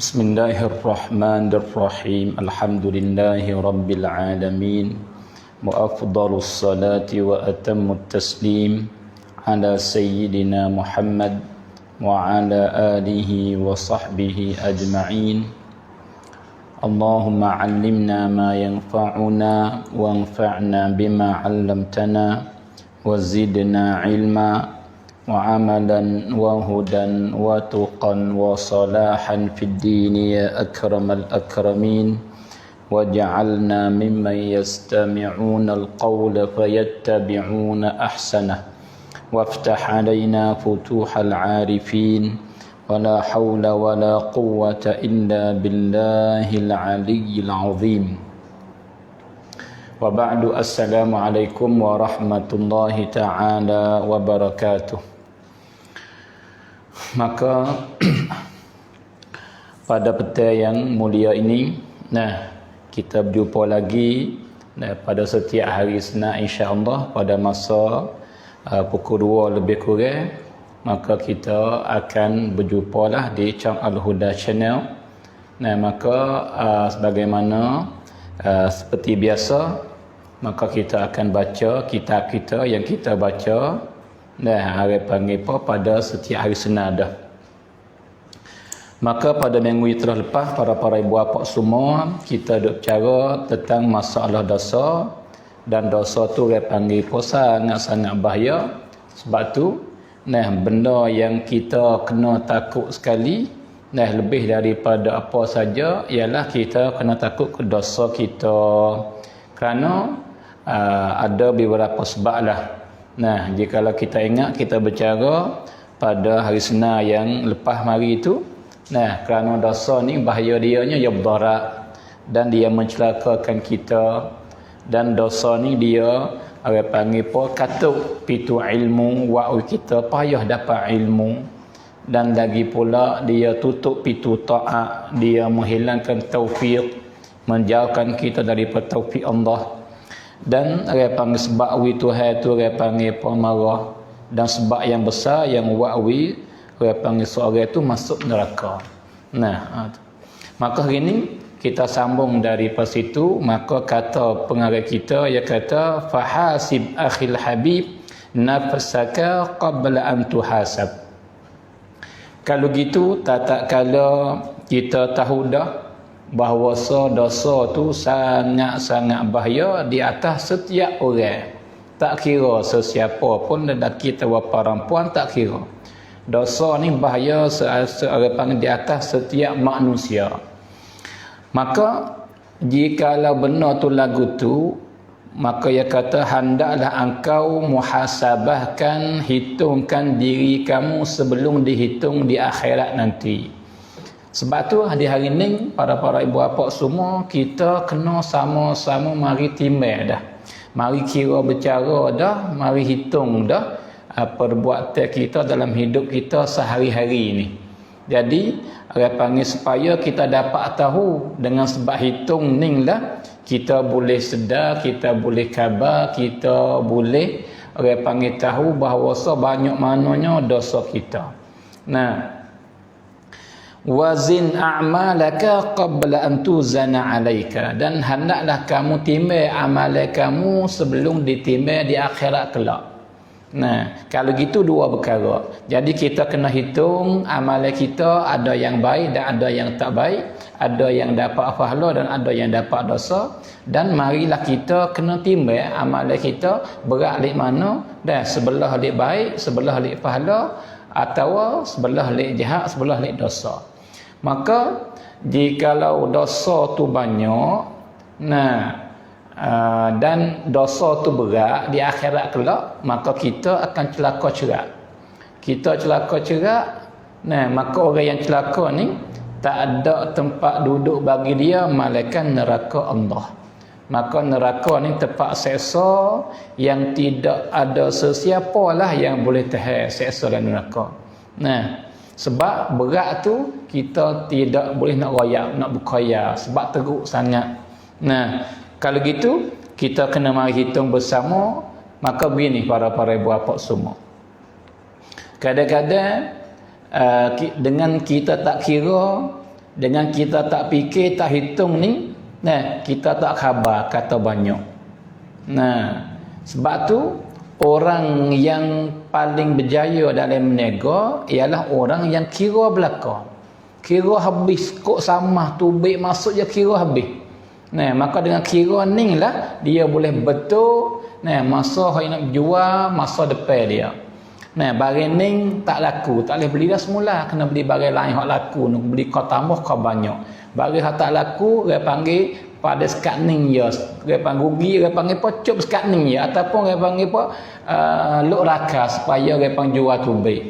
Bismillahirrahmanirrahim. Alhamdulillahi rabbil alamin. Wa afdalus salati wa atammut taslim ala sayyidina Muhammad wa ala alihi wa sahbihi ajma'in. Allahumma 'allimna ma yanfa'una wanfa'na bima 'allamtana wa zidna 'ilma wa amalan wa hudan wa tuqan wa salahan fid din ya akramal akramin waj'alna mimman yastami'una al-qawla fayattabi'una ahsanah waftah 'alaina futuhal 'arifin wa la hawla wa la quwwata illa billahil 'aliyyil 'azim. Wa ba'du, assalamualaikum warahmatullahi ta'ala wabarakatuh. Maka pada petang yang mulia ini, kita berjumpa lagi pada setiap hari Senin insya-Allah pada masa pukul 2 lebih kurang. Maka kita akan berjumpalah di Channel Al-Huda Channel. Maka sebagaimana seperti biasa, maka kita akan baca kitab kita yang kita baca hari panggil pada setiap hari Senin dah. Maka pada minggu yang telah lepas, para ibu bapa semua, kita duk bicara tentang masalah dosa. Dan dosa tu panggil sangat-sangat bahaya. Sebab tu benda yang kita kena takut sekali, lebih daripada apa saja, ialah kita kena takut ke dosa kita. Kerana ada beberapa sebab lah. Jikalau kita ingat, kita bercara pada hari Senin yang lepas hari itu, kerana dosa ni bahaya dianya ya berdarat dan dia mencelakakan kita. Dan dosa ni dia panggil katuk pitu ilmu wa kita payah dapat ilmu. Dan lagi pula dia tutup pintu taat, dia menghilangkan taufik, menjauhkan kita daripada taufik Allah. Dan panggil sebab Tuhan tu panggil pemarah, dan sebab yang besar yang wa'wi panggil seorang itu masuk neraka. Maka hari ini kita sambung dari situ. Maka kata pengarang kita, ia kata fahasib akhil habib nafsaka qabla an tuhasab. Kalau gitu, tak kala kita tahu dah bahawa dosa tu sangat-sangat bahaya di atas setiap orang. Tak kira sesiapa pun, lelaki atau perempuan, tak kira. Dosa ni bahaya di atas setiap manusia. Maka jikalau benar tu lagu tu, maka ia kata hendaklah engkau muhasabahkan, hitungkan diri kamu sebelum dihitung di akhirat nanti. Sebab tu di hari ni para ibu bapa semua, kita kena sama-sama mari timbang dah. Mari kira bercara dah, mari hitung dah perbuatan kita dalam hidup kita sehari-hari ni. Jadi panggil supaya kita dapat tahu dengan sebab hitung ni lah, kita boleh sedar, kita boleh khabar, kita boleh panggil tahu bahawa banyak mananya dosa kita. Wazin a'malaka qabla an tuzana 'alaika, dan hendaklah kamu timbang amalan kamu sebelum ditimbang di akhirat kelak. Kalau gitu dua perkara. Jadi kita kena hitung amalan kita, ada yang baik dan ada yang tak baik, ada yang dapat pahala dan ada yang dapat dosa. Dan marilah kita kena timbang amalan kita berat lik mana, dan sebelah lik baik, sebelah lik pahala, atau sebelah lik jahat, sebelah lik dosa. Maka jikalau dosa tu banyak, dan dosa tu berat di akhirat kelak, maka kita akan celaka cerak. Kita celaka cerak, maka orang yang celaka ni tak ada tempat duduk bagi dia malaikat neraka Allah. Maka neraka ni tempat seksa yang tidak ada sesiapalah yang boleh tahan seksa dalam neraka. Sebab berat tu kita tidak boleh nak royak, nak berkhayal sebab teruk sangat. Kalau gitu kita kena mari hitung bersama. Maka begini para ibu bapa semua. Kadang-kadang dengan kita tak kira Dengan kita tak fikir, tak hitung ni, nah, kita tak khabar kata banyak. Nah, sebab tu orang yang paling berjaya dalam berniaga ialah orang yang kira belaka. Kira habis, kok sama tubik masuk je kira habis. Nah, maka dengan kira ni lah dia boleh betul, nah, masa yang nak jual, masa depan dia. Nah, barang ni tak laku, tak boleh beli dah semula, kena beli barang lain hak laku, nak beli kau tambah kau banyak. Barang hak tak laku, dia panggil pada sekat ning ya, dia panggil rugi, dia panggil apa cop sekat ning ya, ataupun dia panggil apa luk raka supaya dia panggil jual tubik.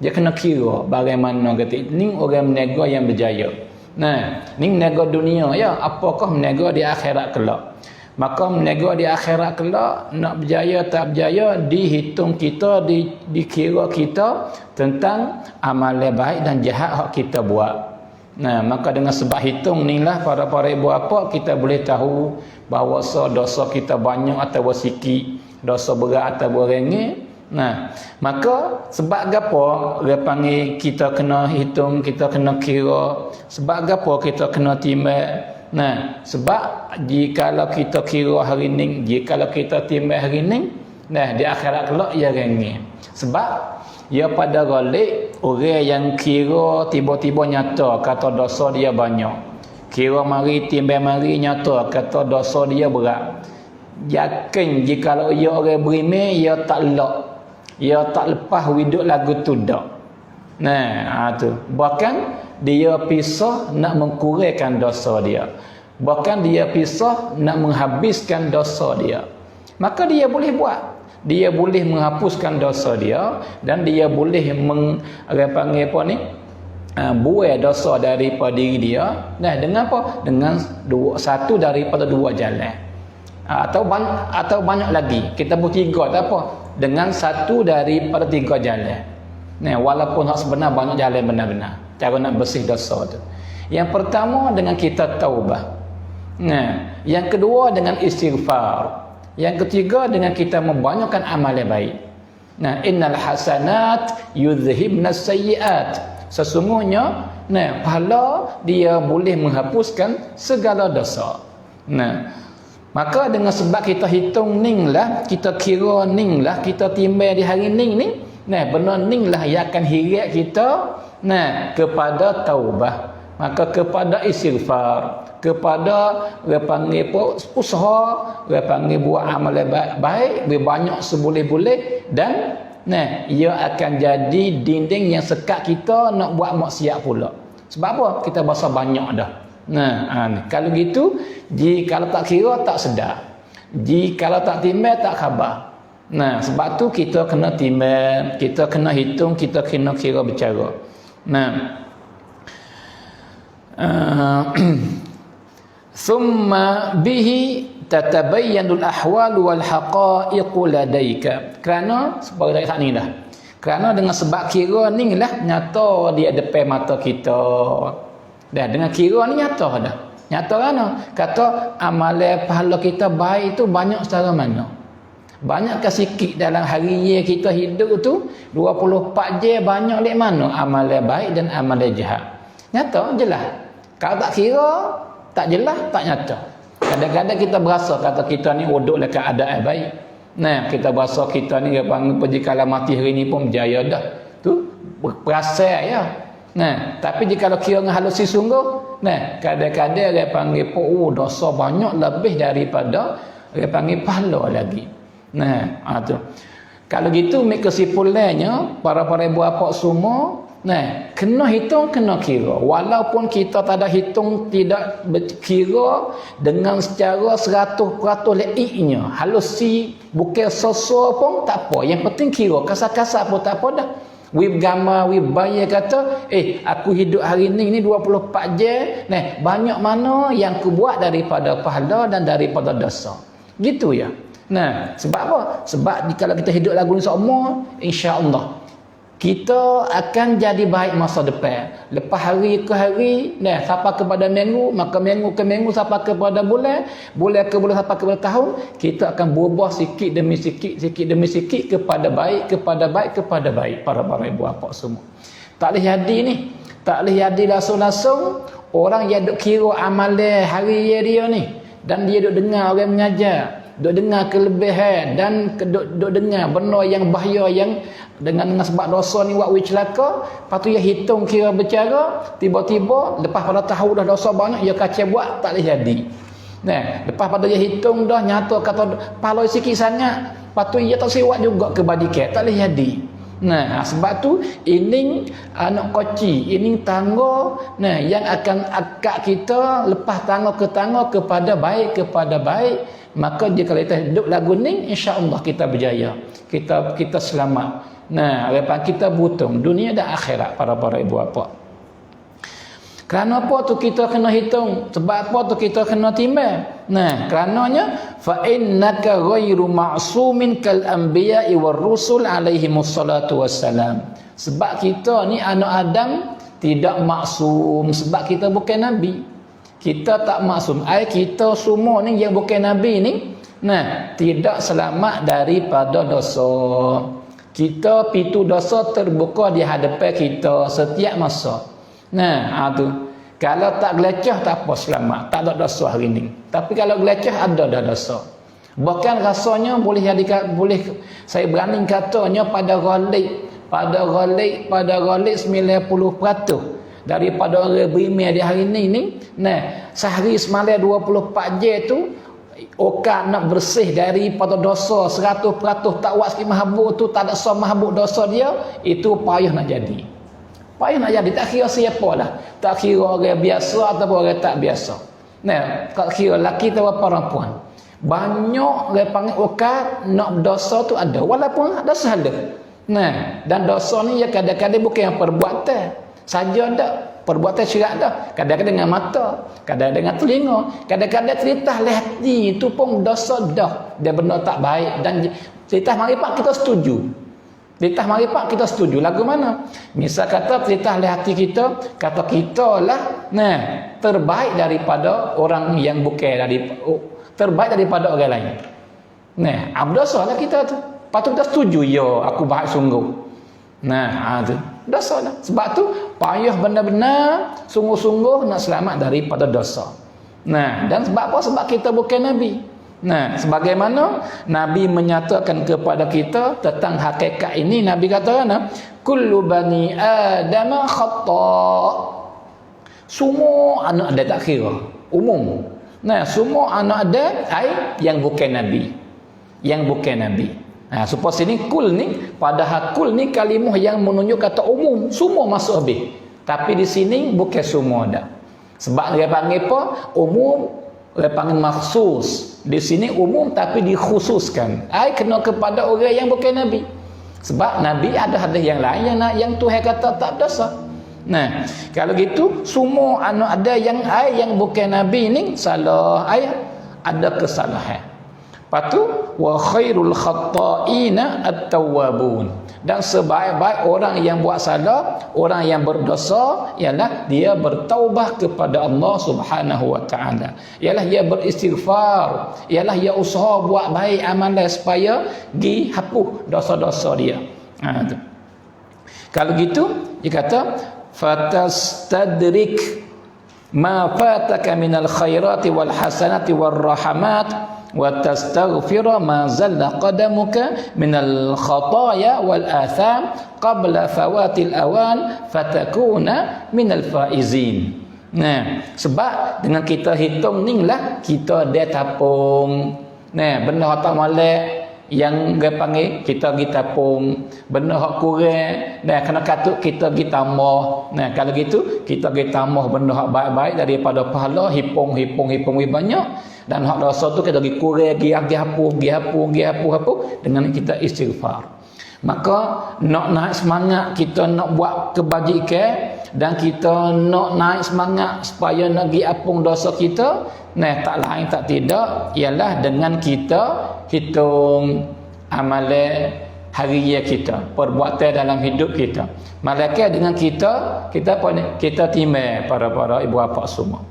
Dia kena kira bagaimana kata ni orang berniaga yang berjaya. Nah, ni berniaga dunia ya, apakah berniaga di akhirat kelak. Maka berniaga di akhirat kelak, nak berjaya tak berjaya, dihitung kita, dikira kita tentang amalan baik dan jahat hak kita buat. Nah, maka dengan sebab hitung ni lah para ibu bapa kita boleh tahu bahawa dosa kita banyak atau sikit, dosa berat atau ringan. Nah, maka sebab gapo dia panggil kita kena hitung, kita kena kira, sebab gapo kita kena timbang. Nah, sebab jikalau kita kira hari ni, jikalau kita timbang hari ni, nah, di akhirat kelak ia ringan. Sebab ia pada galik orang yang kira tiba-tiba nyata kata dosa dia banyak. Kira mari timbang mari nyata kata dosa dia berat. Yakin jikalau ia orang beriman, ia tak lak, ia tak lepas hidup lagu tu dak. Nah, tu. Bahkan dia pisah nak mengkurangkan dosa dia. Bahkan dia pisah nak menghabiskan dosa dia. Maka dia boleh buat. Dia boleh menghapuskan dosa dia dan dia boleh buai dosa daripada diri dia. Nah, dengan apa? Dengan satu daripada dua jalan. Atau banyak lagi. Kita buat tiga tak apa. Dengan satu daripada tiga jalan. Nah, walaupun hak sebenar banyak jalan benar-benar cara nak bersih dosa tu. Yang pertama dengan kita taubah. Nah, yang kedua dengan istighfar. Yang ketiga dengan kita membanyakkan amalan baik. Nah, innal hasanat yudhhibnas sayyiat. Sesungguhnya, nah, pahala dia boleh menghapuskan segala dosa. Nah, maka dengan sebab kita hitung ning lah, kita kira ning lah, kita timbang di hari ning ni, nah, benar ning lah yang akan hirat kita, nah, kepada taubah, maka kepada istighfar, kepada dia panggil usaha, dia panggil buat amalan baik, banyak seboleh-boleh, dan nah, ia akan jadi dinding yang sekat kita nak buat maksiat pula. Sebab apa? Kita bahasa banyak dah. Nah, kalau gitu, kalau tak kira tak sedar, kalau tak timbang tak khabar. Nah, sebab tu kita kena timbang, kita kena hitung, kita kena kira bercara. Nah, summa bihi tatabayyanul ahwal wal haqa'iq ladaika. Kerana sebab dari saat ni dah. Kerana dengan sebab kira ni lah nyata dia depan mata kita. Dah dengan kira ni nyata dah. Nyata kan? Kata amalan pahala kita baik tu banyak secara mana? Banyak ke sikit dalam hari kita hidup tu 24 jam banyak lek mana amalan baik dan amalan jahat. Nyata jelas. Kalau tak kira tak jelas, tak nyata. Kadang-kadang kita berasa kata kita ni duduk dekat keadaan baik. Nah, kita berasa kita ni pergi kalau mati hari ni pun berjaya dah. Tu perasa ya. Nah, tapi jika kira dengan halusi sungguh, nah, kadang-kadang dia panggil dosa banyak lebih daripada dia panggil pahala lagi. Nah, tu. Kalau gitu make kesimpulannya para ibu bapa semua, nah, kena hitung, kena kira. Walaupun kita tak ada hitung, tidak berkira dengan secara 100% leiknya. Halusi bukan sosok pun tak apa. Yang penting kira, kasar-kasar pun tak apa dah. Wib gambar, wib bayar kata, aku hidup hari ni 24 jam, nah, banyak mana yang aku buat daripada pahala dan daripada dosa. Gitu ya. Nah, sebab apa? Sebab kalau kita hidup lagu ni seumur, insya-Allah kita akan jadi baik masa depan. Lepas hari ke hari, nah, sampai kepada minggu, maka minggu ke minggu sampai kepada bulan, bulan ke bulan sampai kepada tahun, kita akan berubah sikit demi sikit kepada baik, kepada baik, kepada baik para ibu bapa semua. Tak boleh jadi ni. Tak boleh jadi langsung-langsung orang yang duk kira amalan hari dia ni, dan dia duk dengar orang mengajar, duk dengar kelebihan dan duk dengar benda yang bahaya yang dengan sebab dosa ni buat celaka, lepas tu dia hitung kira bercara, tiba-tiba lepas pada tahu dah dosa banyak dia kacau buat, tak boleh jadi. Nah, lepas pada dia hitung dah nyata kata paloi sikit sangat, lepas tu dia tak siwak juga ke badikat, tak boleh jadi. Nah, sebab tu ini anak koci, ini tangga yang akan akak kita lepas tangga ke tangga kepada baik, maka jika kita hidup lagu ni, insya-Allah kita berjaya. Kita selamat. Nah, lepas kita butung dunia dan akhirat para ibu bapa. Kerana apa tu kita kena hitung? Sebab apa tu kita kena timbang? Nah, kerananya fa innaka ghairu ma'sumin kal anbiya'i war rusul alaihi wassalatu wassalam. Sebab kita ni anak Adam tidak maksum, sebab kita bukan nabi. Kita tak maksum. Kita semua ni yang bukan nabi ni, tidak selamat daripada dosa. Kita pintu dosa terbuka di hadapan kita setiap masa. Tu. Kalau tak gelecah tak apa, selamat, tak ada dosa hari ni. Tapi kalau gelecah ada dah dosa. Bahkan rasanya boleh saya berani katanya pada ghalib 90% daripada orang beriman di hari ni sehari semalam 24 jam tu okak nak bersih daripada dosa 100%, tak buat sikit mahabuk tu, tak ada mahabuk dosa dia, itu payah nak jadi. Payah nak jadi, tak kira siapa dah. Tak kira orang biasa ataupun orang tak biasa. Tak kira lelaki atau perempuan. Banyak orang panggil okak nak dosa tu ada, walaupun ada salah. Dan dosa ni ya kadang-kadang bukan yang perbuatan saja dah. Perbuatan syirak dah. Kadang-kadang dengan mata, kadang-kadang dengan telinga, kadang-kadang cerita hati itu pun dosa dah. Dia benda tak baik, dan cerita maripat kita setuju. Cerita maripat kita setuju. Lagu mana? Misal kata cerita hati kita, kata kita lah terbaik daripada orang yang bukan, terbaik daripada orang lain. Dosa lah kita tu. Patut kita setuju, ya aku baik sungguh. Tu dosa lah. Sebab tu payah benar-benar sungguh-sungguh nak selamat daripada dosa. Dan sebab apa? Sebab kita bukan nabi. Sebagaimana Nabi menyatakan kepada kita tentang hakikat ini, Nabi kata kullu bani adama khata'. Semua anak ada, tak kira umum. Semua anak ada yang bukan nabi. Yang bukan nabi. Supaya sini kul ni, padahal kul ni kalimah yang menunjuk kata umum, semua masuk habis. Tapi di sini bukan semua ada. Sebab dia panggil apa? Umum, dia panggil maksus. Di sini umum tapi dikhususkan. Kena kepada orang yang bukan nabi. Sebab nabi ada hadis yang lain yang Tuhan kata tak dosa. Kalau gitu semua anak ada yang bukan nabi ni salah, ada kesalahan. Patu wa khairul khatta'ina at-tawwabun. Dan sebaik-baik orang yang buat salah, orang yang berdosa, ialah dia bertaubat kepada Allah Subhanahu wa taala. Ialah dia beristighfar, ialah dia usaha buat baik amalan supaya dihapus dosa-dosa dia. Kalau gitu dia kata fatastadrik ma fataka minal khairati wal hasanati war rahamat wa tastaghfira ma zalla qadamuka minal khataya wal atham qabla fawatil awan fatakuna minal faizin. Sebab dengan kita hitung ni lah kita dia tapung. Benda tak molek yang dia panggil kita pergi tapung, benda hak kurang kena katut kita pergi tambah. Kalau gitu kita pergi tambah benda hak baik-baik daripada pahala, hipung banyak. Dan hak dosa tu kita pergi kurang, pergi hapus dengan kita istighfar. Maka nak naik semangat kita nak buat kebajikan, dan kita nak naik semangat supaya nak pergi apung dosa kita, tak lain tak tidak ialah dengan kita hitung amalan harian kita, perbuatan dalam hidup kita. Malaikat dengan kita timbang para ibu bapa semua.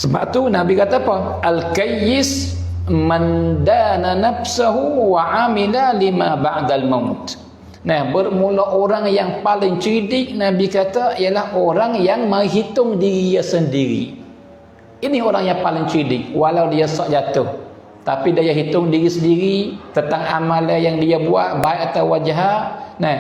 Sebab tu Nabi kata apa? Al-kayyis man dana nafsahu wa amila lima ba'dal maut. Nah, bermula orang yang paling cerdik Nabi kata ialah orang yang menghitung diri dia sendiri. Ini orang yang paling cerdik walau dia sok jatuh. Tapi dia hitung diri sendiri tentang amalan yang dia buat baik atau wajah. Nah,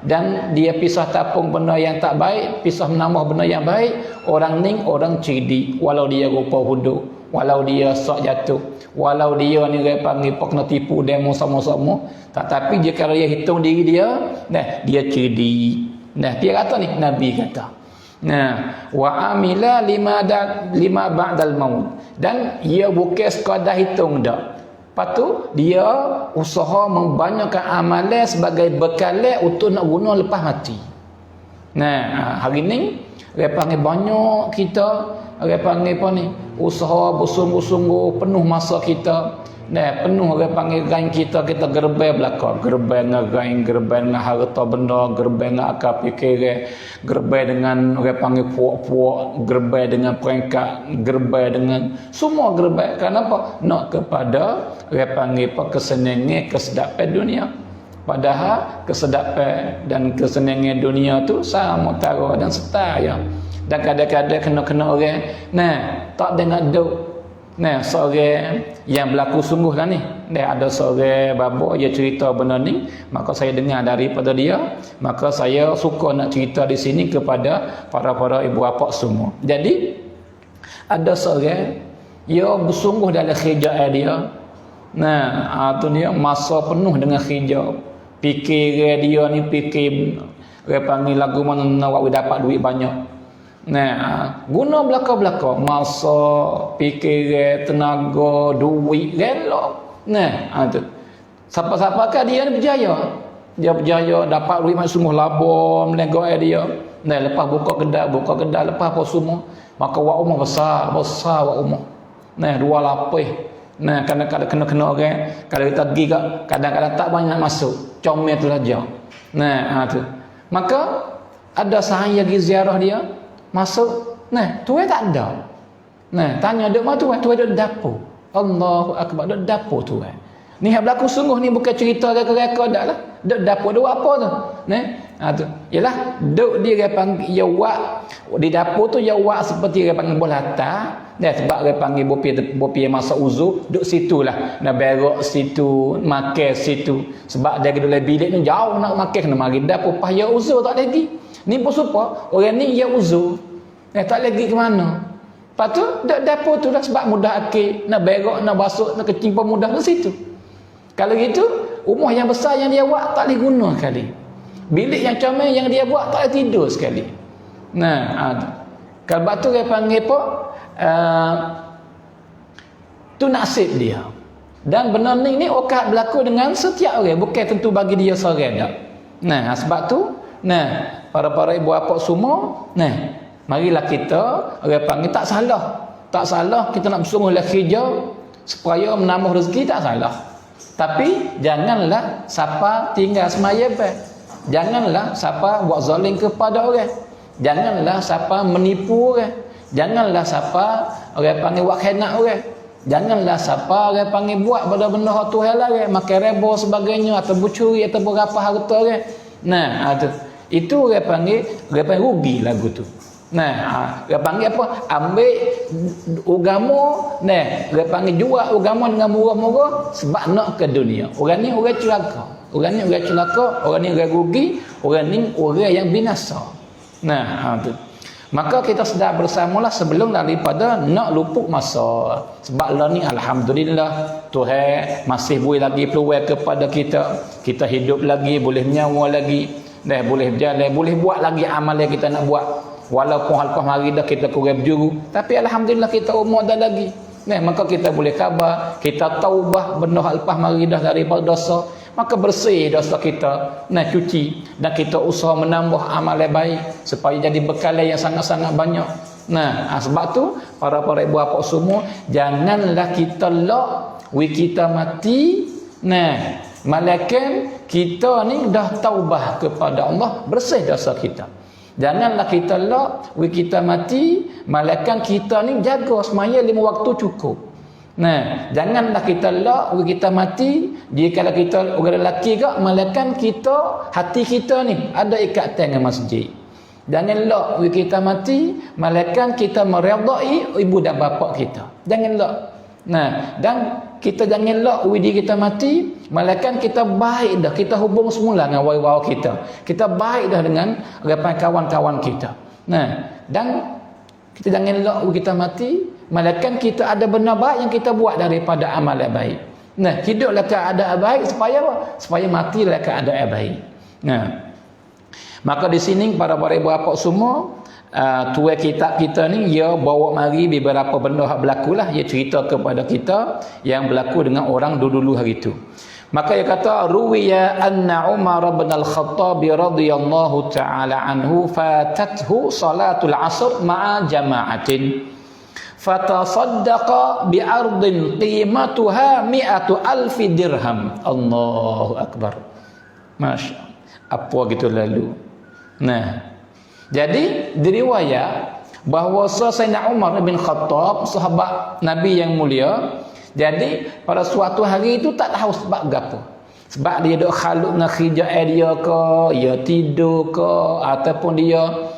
dan dia pisah tapung benda yang tak baik, pisah menambah benda yang baik. Orang ni orang cerdik walau dia rupa huduk, walau dia sok jatuh, walau dia ni dia panggil pak nak tipu demo sama-sama, tetapi dia kalau dia hitung diri dia, nah dia cerdik. Nah, dia kata ni Nabi kata. Nah, wa amila lima ba'dal maut. Dan ia bukan sekadar hitung dak. Lepas tu dia usaha membanyakkan amalan sebagai bekal untuk nak guna lepas mati. Nah, hari ni dia panggil banyak kita, dia panggil apa ni? Usaha bersungguh-sungguh penuh masa kita. Nah, penuh dia panggil gain kita gerbai belaka, gerbai dengan gain, gerbai dengan harta benda, gerbai dengan akal fikir, gerbai dengan dia panggil puak-puak, gerbai dengan peringkat, gerbai dengan semua gerbai. Kenapa? Nak kepada dia panggil apa kesenangan, kesedapan dunia. Padahal kesedapan dan kesenangan dunia tu sama tara dan setara. Dan kadang-kadang kena orang, nah, tak dengar duk. Nah, seorang yang berlaku sungguh lah ni. Dia ada seorang bapa dia cerita benda ni, maka saya dengar daripada dia, maka saya suka nak cerita di sini kepada para ibu bapa semua. Jadi ada seorang dia bersungguh dalam kerjaan dia. Nah, tu dia masa penuh dengan kerja. Fikir dia ni fikir dia panggil lagu mana nak dapat duit banyak. Nah, guna belaka-belaka masa, fikir, tenaga, duit, rela. Nah, tu. Siapa-siapa kan dia ni berjaya. Dia berjaya dapat duit semua laba melega dia. Nah, lepas buka kedai lepas apa semua, maka wak umur besar wak umur. Nah, 2 lapis. Nah, kadang-kadang kena orang, kalau kita pergi kadang-kadang tak banyak masuk, comel tu saja. Nah, tu. Maka ada sahaya pergi ziarah dia. Masuk, nah, tuai tak ada. Nah, tanya duk mana tuai? Tuai duk dapur. Allahu akbar, duk dapur tuai. Ni yang berlaku sungguh ni bukan cerita reka-reka dak lah. Duk dapur duk apa tu? Nah, tu. Yalah, duk dia panggil ya wak di dapur tu ya wak seperti dia panggil bola latar. Nah, sebab dia panggil bopi masa uzur, duk situlah. Nak berak situ, makan situ. Sebab dia duduk bilik ni jauh nak makan kena mari dapur pas ya uzur tak lagi. Ni pun supaya orang ni ya uzur. Tak lagi ke mana. Lepas tu dapur tu dah sebab mudah akil, nak berak, nak basuh, nak kencing pun mudah ke situ. Kalau gitu, rumah yang besar yang dia buat tak boleh guna sekali. Bilik yang comel yang dia buat tak boleh tidur sekali. Nah, kalau batu dia panggil apa? Tu nasib dia. Dan benda ni okat berlaku dengan setiap orang, bukan tentu bagi dia seorang dak. Nah, sebab tu, nah, para ibu bapa semua, nah, marilah kita orang panggil tak salah kita nak bersungguhlah kerja supaya menambah rezeki, tak salah. Tapi janganlah siapa tinggal semaya baik. Janganlah siapa buat zalim kepada orang. Janganlah siapa menipu orang. Janganlah siapa orang panggil buat khianat orang. Janganlah siapa orang panggil buat benda-benda hak Tuhan larang, makan riba sebagainya atau mencuri atau berapa harta orang. Nah, itu orang panggil rugi lagu tu. Nah, orang panggil apa? Ambil agama, nah, orang panggil jual agama dengan murah-murah sebab nak ke dunia. Orang ni orang celaka. Orang ni orang rugi, orang ni orang yang binasa. Nah, tu. Maka kita sedar bersamalah sebelum daripada nak luput masa. Sebab lah ni alhamdulillah Tuhan masih boleh lagi peluang kepada kita. Kita hidup lagi, boleh menyawa lagi. Dah boleh berjalan, boleh buat lagi amal yang kita nak buat. Walaupun lepas hari dah kita kurang berjuru, tapi alhamdulillah kita umur dah lagi. Nah, maka kita boleh khabar, kita taubah benda lepas hari dah daripada dosa, maka bersih dosa kita, nah cuci, dan kita usaha menambah amal yang baik supaya jadi bekal yang sangat-sangat banyak. Nah, sebab tu para ibu bapa semua, janganlah kita kita mati. Nah, malaikat kita ni dah taubah kepada Allah, bersih dosa kita. Janganlah kita kita mati, malaikat kita ni jaga semaya 5 waktu cukup. Nah, janganlah kita lak kita mati. Jika kita orang lelaki ke, malaikat kita, hati kita ni ada ikatan dengan masjid. Jangan lak kita mati, malaikat kita meredai ibu dan bapa kita. Jangan lak. Nah, dan kita jangan lak diri kita mati, malaikat kita baik dah, kita hubung semula dengan wali-wali kita. Kita baik dah dengan kawan-kawan kita. Nah, dan kita jangan lak kita mati, malaikat kita ada benar baik yang kita buat daripada amal yang baik. Nah, hiduplah keadaan baik supaya apa? Supaya matilah keadaan baik. Nah, maka di sini para ibu bapa semua, tua kitab kita ni dia bawa mari beberapa benda hak berlaku lah, dia cerita kepada kita yang berlaku dengan orang dulu-dulu hari itu. Maka dia kata ruwiya anna Umar bin Al-Khattab radhiyallahu taala anhu fatathu salatul asr ma'a jama'atin fatasaddaqa bi'ardin qimatuha 100,000 dirham. Allahu akbar. Masya apa gitu lalu. Nah, jadi diriwayat bahawa Sayyidina Umar bin Khattab, sahabat Nabi yang mulia, jadi pada suatu hari itu tak tahu sebab gapo. Sebab dia duk khaluk dengan khijai dia ke, dia tidur ke, ataupun dia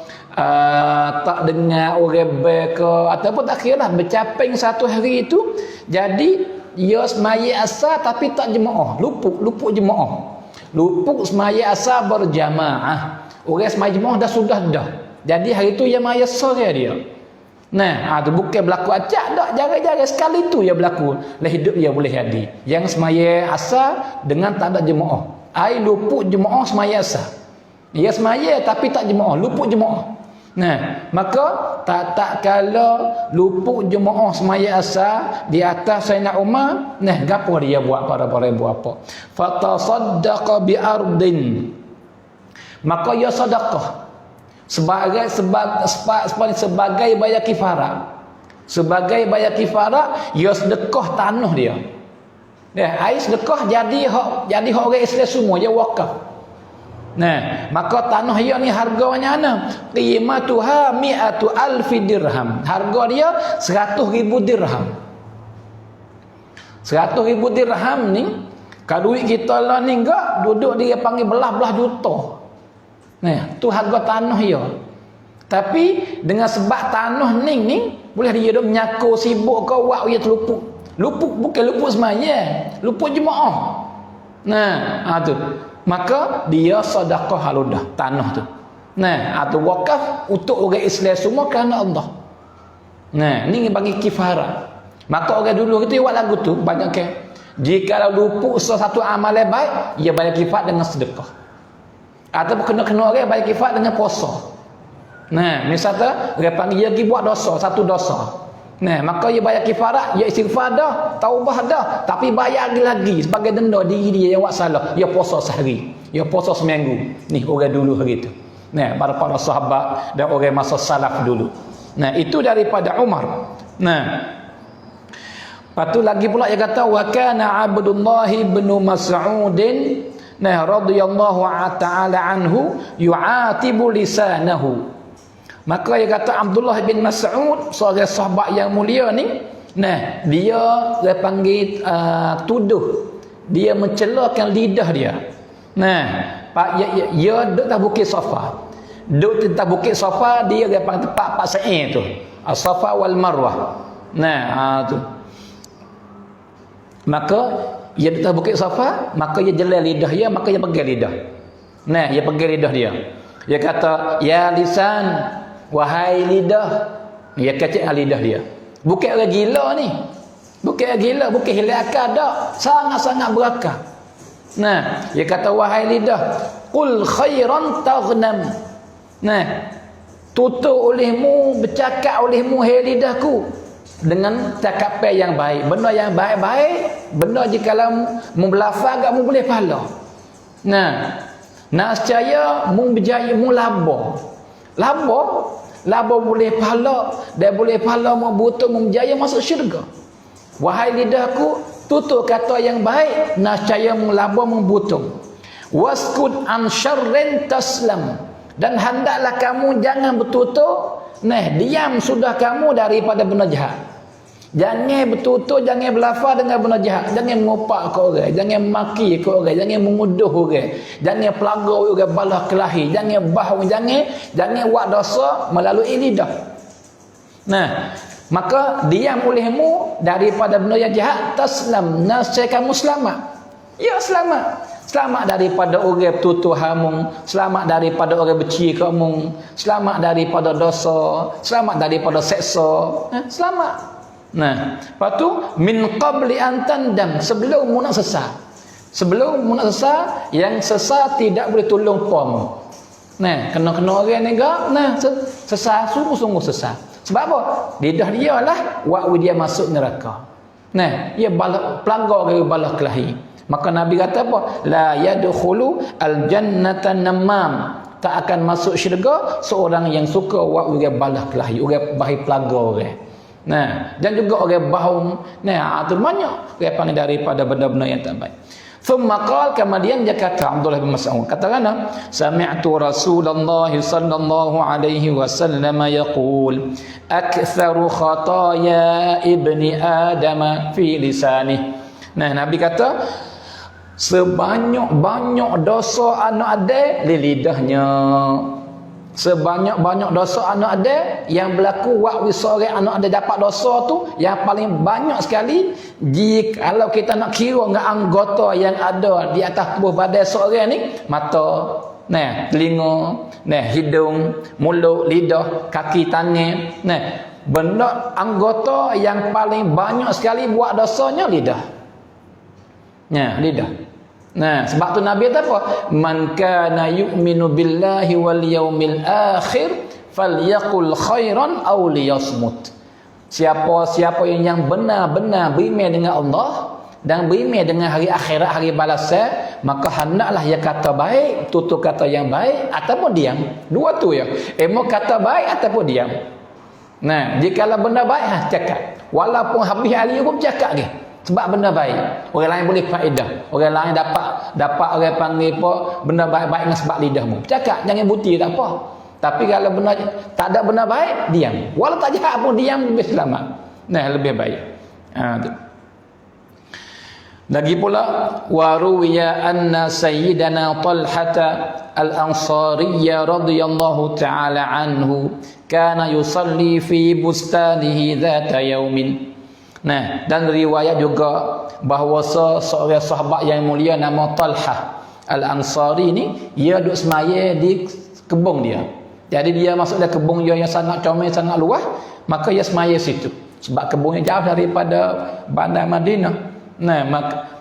tak dengar orang ke, ataupun tak kira lah bercaping satu hari itu. Jadi dia semaya asar tapi tak jemaah, lupuk jemaah. Lupuk semaya asar berjamaah. Orang semaya jemaah dah. Jadi hari itu dia maya sore dia. Nah, tu bukan berlaku acak dak, jarang-jarang sekali tu dia berlaku. Lah hidup dia boleh jadi. Yang semaya asar dengan tak ada jemaah. Ai lupuk jemaah semaya asar. Dia semaya tapi tak jemaah, lupuk jemaah. Nah, maka tak kala lupuk jemaah semaya asar di atas Sayyidina Umar, nah gapo dia buat para ibu apa? Fatasaddaqa bi ardin. Maka ia sedekah sebagai bayar kifarah. Sebagai bayar kifarah, ia sedekah tanah dia. Ai sedekah jadi hak orang Islam semua, dia wakaf. Nah, maka tanah dia ni harganya mana? Qimatuha 100,000 dirham. Harga dia 100,000 dirham. 100,000 dirham ni, kalau duit kita lah ni enggak, duduk dia panggil belah-belah juta. Nah, tu harga tanah dia. Tapi dengan sebab tanah ni boleh dia duk menyakur sibuk ke buat dia terlupuk. Lupuk bukan lupuk semaya, lupuk jemaah. Nah, tu. Maka dia sedekah haludah tanah tu. Nah, tu wakaf untuk orang Islam semua kerana Allah. Nah, ni bagi kifarah. Maka orang dulu itu buat lagu tu banyak ke. Jika lupuk satu amalan baik, ia bayar kifat dengan sedekah. Atau kena orang bayar kifat dengan puasa. Nah, misalnya orang panggil dia pergi buat dosa, satu dosa. Nah, maka dia bayar kifarah, dia istighfar dah, taubah dah, tapi bayar lagi sebagai denda diri dia yang buat salah. Dia puasa sehari, dia puasa seminggu. Ni orang dulu hari itu. Nah, para sahabat dan orang masa salaf dulu. Nah, itu daripada Umar. Nah, patu lagi pula dia kata wa kana Abdullah bin Mas'ud radhiyallahu ta'ala anhu yu'atibu lisanahu. Maka dia kata Abdullah bin Mas'ud, seorang sahabat yang mulia ni, nah, dia panggil tuduh, dia mencelakan lidah dia. Nah, dia duduk atas bukit Safa. Duduk di atas bukit Safa, dia panggil tempat Pak Sa'i tu, As-Safa wal Marwah. Nah, tu. Maka dia di atas bukit Safa, maka dia jelai lidah dia, maka dia pegang lidah. Nah, dia pegang lidah dia. Dia kata, ya lisan, wahai lidah. Dia kacik lidah dia. Bukan orang gila ni. Bukan orang gila, bukan hilang akal dak. Sangat-sangat berakal. Nah, dia kata wahai lidah, qul khairan taghnam. Nah, tutur olehmu, bercakap olehmu hai lidahku dengan cakapan yang baik. Benda yang baik-baik, benda jikalau mu berlafaz agak mu boleh pahala. Nah, nascaya mu berjaya mu laba boleh pahala, dan boleh pahala mu butuh mu berjaya masuk syurga. Wahai lidahku, tutur kata yang baik, nascaya mu laba mu butuh. Waskud an syarrin taslam. Dan hendaklah kamu jangan bertutur, nah, diam sudah kamu daripada benda jahat. Jangan betul-betul, jangan berlafaz dengan benda jahat. Jangan mengopak ke orang, jangan maki ke orang, jangan menguduh orang, jangan pelagar orang balah kelahi, jangan bahu, jangan buat dosa melalui lidah. Nah, maka diam olehmu daripada benda yang jahat, taslam, nascaya kamu selamat. Ya, selamat. Selamat daripada orang tutuh hamung, selamat daripada orang benci kamu, selamat daripada dosa, selamat daripada seksa. Selamat. Nah, lepas tu min qabli an tandam, sebelum mu nak sesat. Sebelum mu nak sesat, yang sesat tidak boleh tolong pom. Nah, kena orang ni gak, nah sesat, sungguh-sungguh sesat. Sebab apa? Lidah dia lah waktu dia masuk neraka. Nah, ia pelanggar ke balah kelahi. Maka Nabi kata apa? La yadkhulu al-jannata namam. Tak akan masuk syurga seorang yang suka waktu dia balah kelahi, orang bahi pelanggar orang. Nah, dan juga orang bahaum. Nah, itu banyak dia panggil daripada benda-benda yang tak baik. Thumma qala, kemudian dia kata Abdullah bin Mas'ud, katakanlah, sami'tu Rasulullah sallallahu alaihi wasallam yaqul, aktsaru khataaya ibni Adam fi lisanih. Nah, Nabi kata sebanyak-banyak dosa anak Adam di lidahnya. Sebanyak-banyak dosa anak ada yang berlaku waktu seorang anak ada dapat dosa tu, yang paling banyak sekali jika kalau kita nak kira dengan anggota yang ada di atas tubuh badan seorang ni, mata, nah, telinga, nah, hidung, mulut, lidah, kaki, tangan, nah, benda anggota yang paling banyak sekali buat dosanya lidah. Nah, lidah. Nah, sebab tu Nabi kata apa? Man kana yu'minu billahi wal yaumil akhir falyaqul khairan aw liyasmut. Siapa yang benar-benar beriman dengan Allah dan beriman dengan hari akhirat, hari balasan, maka hendaklah ia kata baik, tutur kata yang baik ataupun diam. Dua tu ya. Emo kata baik ataupun diam. Nah, jikalau benda baik, cakap. Walaupun habis hari pun cakap ke. Sebab benda baik. Orang lain boleh faedah. Orang lain dapat orang panggil apa, benda baik-baik dengan sebab lidahmu. Cakap, jangan buti tak apa. Tapi kalau benda tak ada benda baik, diam. Walau tak jahat pun diam, lebih selamat. Nah, lebih baik. Lagi pula, waruwiya anna sayyidana Talhata al-Ansariyya radhiyallahu ta'ala anhu kana yusalli fi bustanihi dhata yaumin. Nah, dan riwayat juga bahawa seorang sahabat yang mulia nama Talhah Al-Ansari ni, ia duduk semaya di kebun dia. Jadi dia masuk dalam kebun dia yang sangat comel, sangat luas, maka ia semaya situ. Sebab kebunnya jauh daripada bandar Madinah. Nah,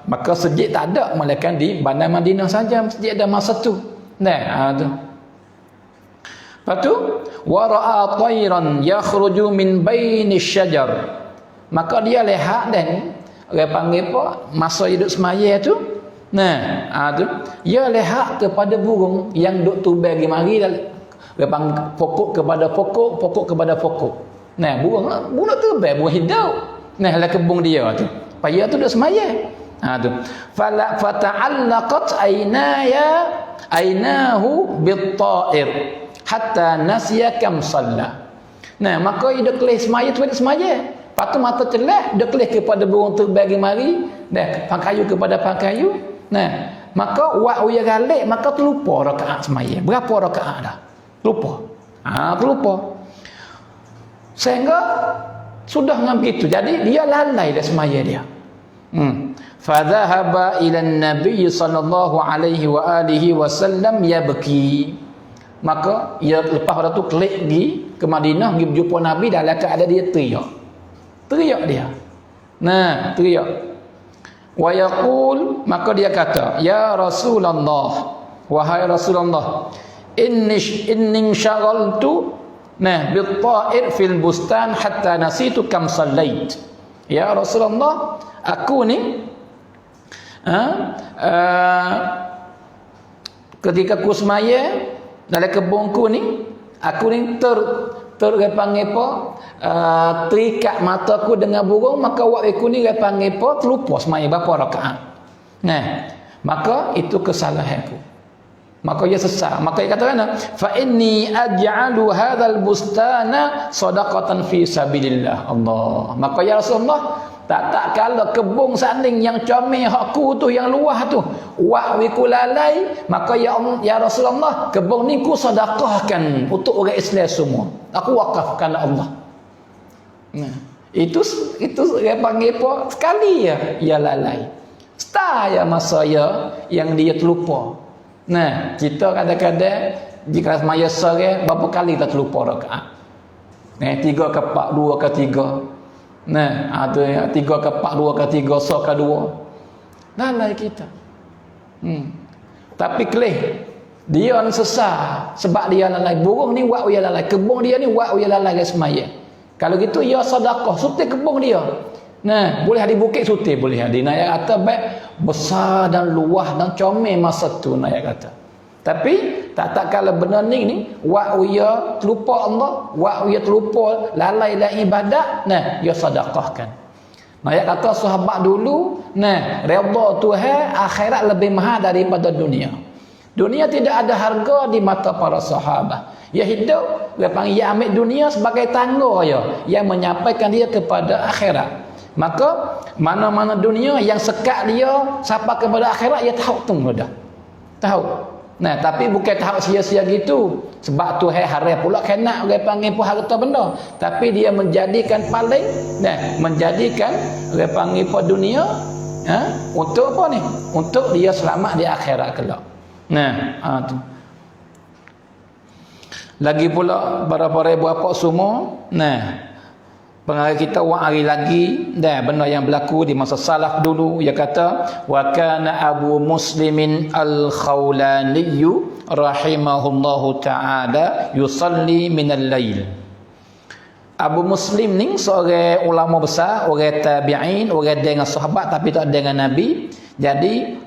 maka masjid tak ada, melainkan di bandar Madinah saja masjid ada masa tu. Nah, tu. Lepas tu, wa ra'a tayran yakhruju min baini syajar. Maka dia lihat dan orang panggil apa, masa hidup semaya tu, nah, tu dia lihat kepada burung yang duk tubai pergi mari, orang panggil pokok kepada pokok, pokok kepada pokok. Nah, burung tubai, burung hidup. Nah, dalam kebun dia tu. Paya tu duk semaya. Tu. Fala fata'allaqat aynahu bit-ta'ir hatta nasiya kam shalla. Nah, maka dia kelih semaya tu semaya. Lepas tu mata celah, dia kelih kepada burung tu bagi mari, dah pangkayu kepada pangkayu. Nah, maka waktu dia galik, maka terlupa rakaat semaya. Berapa rakaat dah? Lupa. Terlupa. Sehingga sudah dengan begitu. Jadi dia lalai dah semaya dia. Fadhahaba ila an-nabiy sallallahu alaihi wa alihi wasallam yabki. Maka ia lepas pada tu kelik pergi ke Madinah, pergi berjumpa Nabi, dalam keadaan dia teriak dia. Nah, teriak. Wa yaqul, maka dia kata, ya Rasulullah, wahai Rasulullah, inni syaghaltu bil ta'ir fil bustan hatta nasitu kam sallait. Ya Rasulullah, aku ni ketika aku semaya dalam kebunku ni, aku ni panggil apa, terikat mataku dengan burung, maka waktu aku ni panggil apa, terlupa semaya berapa rakaat. Nah, maka itu kesalahanku. maka ia sesat. Maka ia kata mana? Fa inni aj'alu hadzal bustana shadaqatan fi sabilillah. Allah. Maka ya Rasulullah, tak kala kebun sanding yang comel hakku tu, yang luah tu, wa wikulalai, maka ya Rasulullah, kebun ni ku sedekahkan untuk orang Islam semua. Aku wakafkan Allah. Nah, itu dia panggil apa? Sekali ya lalai. Star ya masa yang dia terlupa. Nah, kita kadang-kadang jika semaya sore berapa kali kita terlupa rakaat. 3 ke 4, 2 ke 3. Nah, ada 3 ke 4, 2 ke 3, so ke 2. Lalai kita. Tapi kelih dia orang sesat sebab dia lalai. Burung ni buat dia lalai, kebun dia ni buat dia lalai ke semaya. Kalau gitu ia sedekah suti kebun dia. Nah, boleh di bukit suti, boleh di naik kata baik besar dan luah dan comel masa tu naik kata. Tapi tak kala benda ni wa uya terlupa Allah, wa uya terlupa lalai la ibadat, nah ia sedekahkan. Naik kata sahabat dulu, nah redha Tuhan akhirat lebih mahal daripada dunia. Dunia tidak ada harga di mata para sahabat. Dia hidup, dia panggil dia ambil dunia sebagai tangga yang menyampaikan dia kepada akhirat. Maka mana-mana dunia yang sekat dia sampai kepada akhirat, dia tahu tunggu dah. Tahu. Nah, tapi bukan tahu sia-sia gitu. Sebab Tuhan haram pula kena orang panggil pun harta benda. Tapi dia menjadikan paling, menjadikan orang panggil pun dunia, untuk apa ni? Untuk dia selamat di akhirat kelak. Nah, tu. Lagi pula para apa semua. Nah, pengarah kita hari lagi benda yang berlaku di masa salaf dulu. Dia kata wa kana Abu Muslimin al-Khawlani rahimahullahu taala yusalli minal lail. Abu Muslim ni seorang ulama besar, orang tabi'in, orang dengan sahabat tapi tak dengan Nabi. Jadi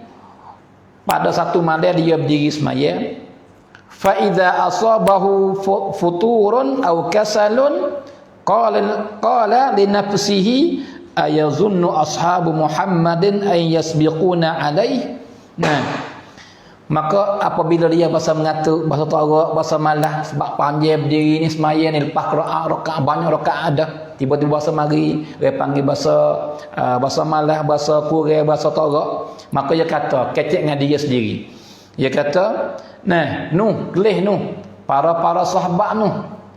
pada satu malam dia berdiri semaya, fa idza asabahu futurun aw kasalun qala li nafsihi ayazunnu ashabu Muhammadin ay yasbiquna alaih. Nah, maka apabila dia bahasa mengatuk, bahasa tarak, bahasa malas, sebab panjang berdiri ni semaya ni, lepas rakaat banyak rakaat ada, tiba-tiba bahasa mari dia panggil bahasa malas, bahasa kurang, bahasa tarak, maka dia kata kecek dengan dia sendiri. Dia kata, nah, kelih para sahabat